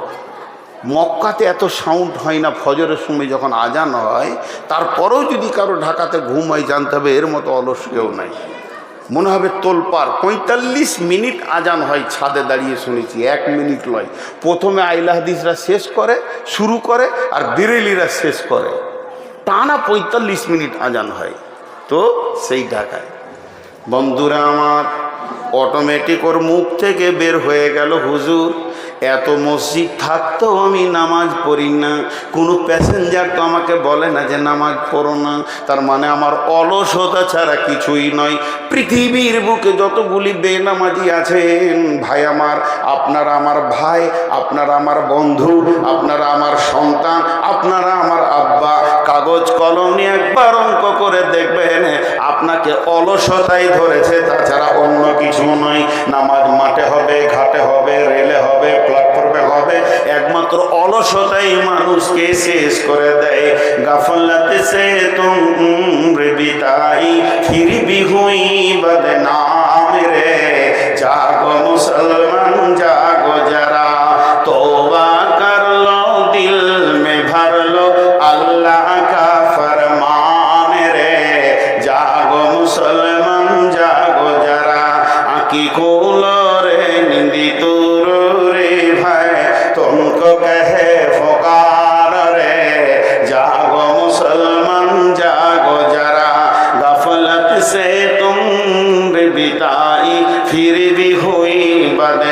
মক্কাতে এত সাউন্ড হয় না, ফজরের সময় যখন আজান হয়, তারপরেও যদি কারো ঢাকাতে ঘুম হয়, জানতে হবে এর মতো অলস কেউ নাই। মনে হবে তোলপাড়। 45 মিনিট আজান হয়, ছাদে দাঁড়িয়ে শুনেছি, 1 মিনিট নয়। প্রথমে আইলা হাদিসরা শেষ করে, শুরু করে, আর বেরেলিরা শেষ করে, টানা 45 মিনিট আজান হয়। তো সেই ঢাকায় বন্ধুরা আমার, অটোমেটিক ওর মুখ থেকে বের হয়ে গেল, হুজুর এত মসজিদ থাকতেও আমি নামাজ পড়ি না, কোনো প্যাসেঞ্জার তো আমাকে বলে না যে নামাজ পড়ো না। তার মানে আমার অলসতা ছাড়া কিছুই নয়। পৃথিবীর বুকে যতগুলি বেনামাজি আছেন ভাই আমার, আপনারা আমার ভাই, আপনারা আমার বন্ধু, আপনারা আমার সন্তান, আপনারা আমার আব্বা, কাগজ কলম নিয়ে একবার অঙ্ক করে দেখবেন আপনাকে অলসতাই ধরেছে, তাছাড়া অন্য কিছু নয়। নামাজ মাঠে হবে, ঘাটে হবে, রেলে হবে, প্ল্যাটফর্মে হবে, একমাত্র অলসতাই মানুষকে শেষ করে দেয়। গাফলাতে সে তুমরে বিতাই ফির ভি হুই বদনাম রে, জাগো মুসলমান জাগো জরা, তওবা কর লো দিল মে ভর লো আল্লাহ কা ফরমান রে, জাগো মুসলমান জাগো জরা, আঁকি खोलो रे निंदी दूर रे भाई, तुमको कहे पुकार रे, जागो मुसलमान जागो जरा, गफलत से तुम बिताई फिर भी हुई बद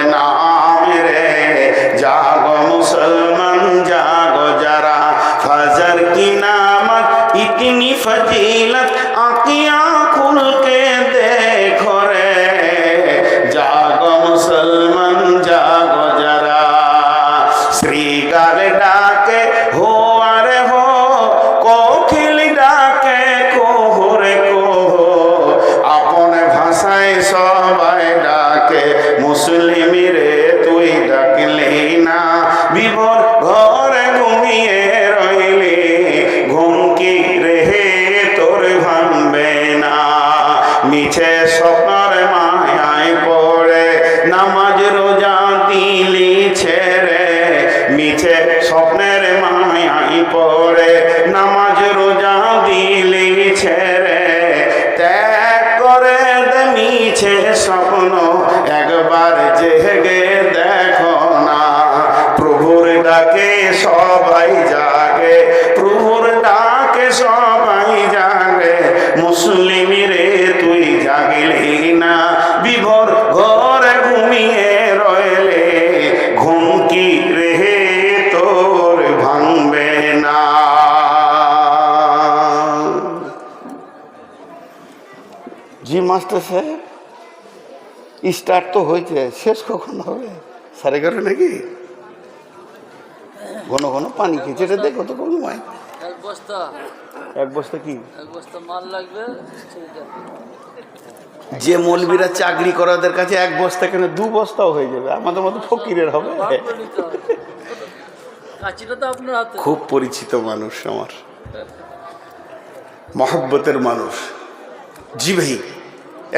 দিছে স্বপ্নের মায়াই পড়ে, নামাজ রোজা দিলি ছেড়ে, ত্যাগ করে দে মিছে স্বপ্ন, একবার জেগে দেখো না। প্রভুর ডাকে সবাই জাগে, প্রভুর ডাকে সবাই জাগে, মুসলিম রে তুই জাগলি না, বিভোর ঘরে ঘুমিয়ে রইলে, ঘুম কি রে তোর ভাঙবে না। জি মাস্টার সাহেব, স্টার্ট তো হয়েছে, শেষ কখন হবে? 11:30 নাকি? ঘন ঘন পানি খেয়েছে, এটা দেখো তো কোনো নয়। এক বস্তা কি মাল লাগবে? যে মৌলবীরা চাকরি করাদের কাছে এক বস্তা কেন 2 বস্তাও হয়ে যাবে, আমাদের মতো ফকিরের হবে। খুব পরিচিত মানুষ আমার, মহব্বতের মানুষ। জি ভাই,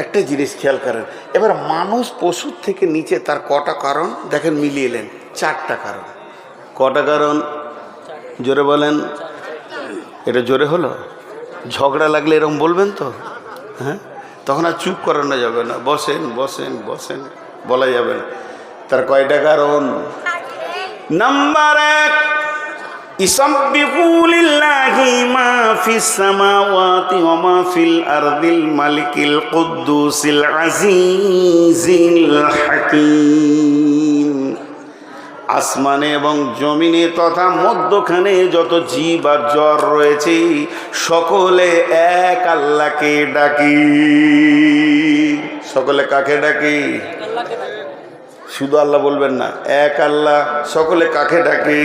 একটা জিনিস খেয়াল করেন, এবার মানুষ পশুর থেকে নিচে তার কটা কারণ দেখেন, মিলিয়ে এলেন 4টা কারণ। কটা কারণ জোরে বলেন? এটা জোরে হলো? ঝগড়া লাগলে এরকম বলবেন তো, হ্যাঁ? তখন আর চুপ করানো যাবে না, বসেন বসেন বসেন বলা যাবে না। তার কয়টা কারণ? নাম্বার 1, ইসাব্বিহু লিল্লাহি মা ফিস সামাওয়াতি ওয়া মা ফিল আরদিল মালিকিল কুদ্দুসিল আজিজিল হাকীম। আসমানে এবং জমিনে তথা মধ্যখানে যত জীব আর জ্বর রয়েছে, সকলে এক আল্লাহকে ডাকি। সকলে কাকে ডাকি? শুধু আল্লাহ বলবেন না, এক আল্লাহ। সকলে কাকে ডাকে?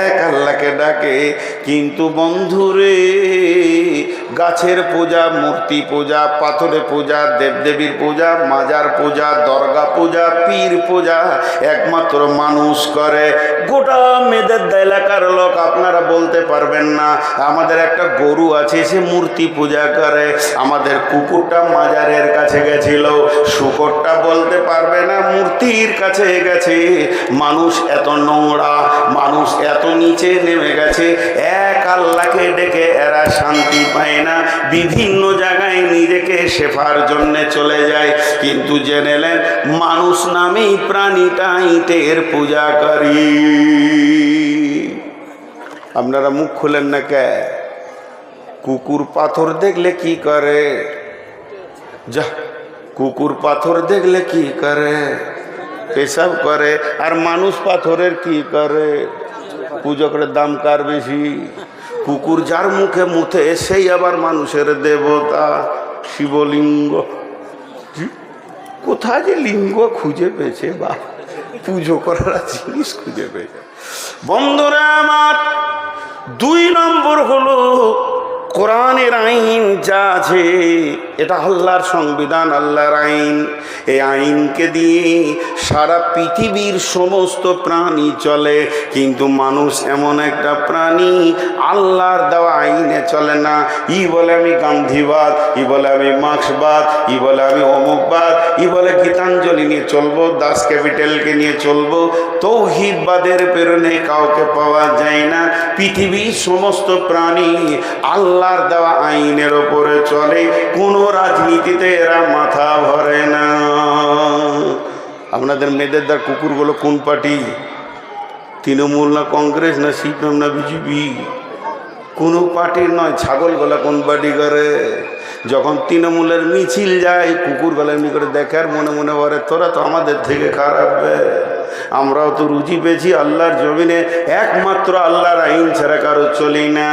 এক আল্লাহকে ডাকে। কিন্তু বন্ধুরে, গাছের পূজা, মূর্তি পূজা, পাথরে পূজা, দেবদেবীর পূজা, মাজার পূজা, দরগা পূজা, পীর পূজা একমাত্র মানুষ করে। গোটা মেদের এলাকার লোক আপনারা বলতে পারবেন না আমাদের একটা গরু আছে, সে মূর্তি পূজা করে। আমাদের কুকুরটা মাজারের কাছে গেছিল, শুকরটা বলতে পারবে না মূর্তির কাছে গেছে। মানুষ এত নোংরা, মানুষ এত নিচে নেমে গেছে, এক আল্লাহকে ডেকে এরা শান্তি পায় না, বিভিন্ন জায়গায় নিজেকে শেফার জন্য চলে যায়। কিন্তু জেনে নেন, মানুষ নামেই প্রাণীটা ইটের পূজা করি। আপনারা মুখ খুলেন না কে? কুকুর পাথর দেখলে কি করে? যা, কুকুর পাথর দেখলে কি করে? পেশাব করে। আর মানুষ পাথরের কি করে? পুজো করে। দাম কার বেশি? কুকুর যার মুখে মুথে সেই আবার মানুষের দেবতা, শিবলিঙ্গ। কোথায় যে লিঙ্গ খুঁজে পেয়েছে বা পুজো করার জিনিস খুঁজে পেয়েছে। বন্ধুরা আমার, 2 নম্বর হলো কোরআনের আইন যা আছে, এটা আল্লাহর সংবিধান, আল্লাহর আইন। এই আইনকে দিয়ে সারা পৃথিবীর সমস্ত প্রাণী চলে। কিন্তু মানুষ এমন একটা প্রাণী, আল্লাহর দেওয়া আইনে চলে না। ই বলে আমি গান্ধীবাদ, ই বলে আমি মার্ক্সবাদ, ই বলে আমি অমুকবাদ, ই বলে গীতাঞ্জলি নিয়ে চলবো, দাস ক্যাপিটালকে নিয়ে চলবো। তৌহিদবাদের প্রেরণে কাউকে পাওয়া যায় না। পৃথিবীর সমস্ত প্রাণী আল্লাহর দেওয়া আইনের ওপরে চলে। কোনো রাজনীতিতে এরা মাথা ভরে না। আপনাদের মেয়েদের দ্বার কুকুরগুলো কোন পার্টি? তৃণমূল না কংগ্রেস না সিপিএম না বিজেপি? কোনো পার্টির নয়। ছাগলগুলা কোন পার্টি করে? যখন তৃণমূলের মিছিল যায়, কুকুরগুলা এমনি করে দেখে আর মনে মনে বলে, তোরা তো আমাদের থেকে খারাপ। আমরাও তো রুজি পেয়েছি আল্লাহর জমিনে, একমাত্র আল্লাহর আইন ছাড়া কারো চলি না।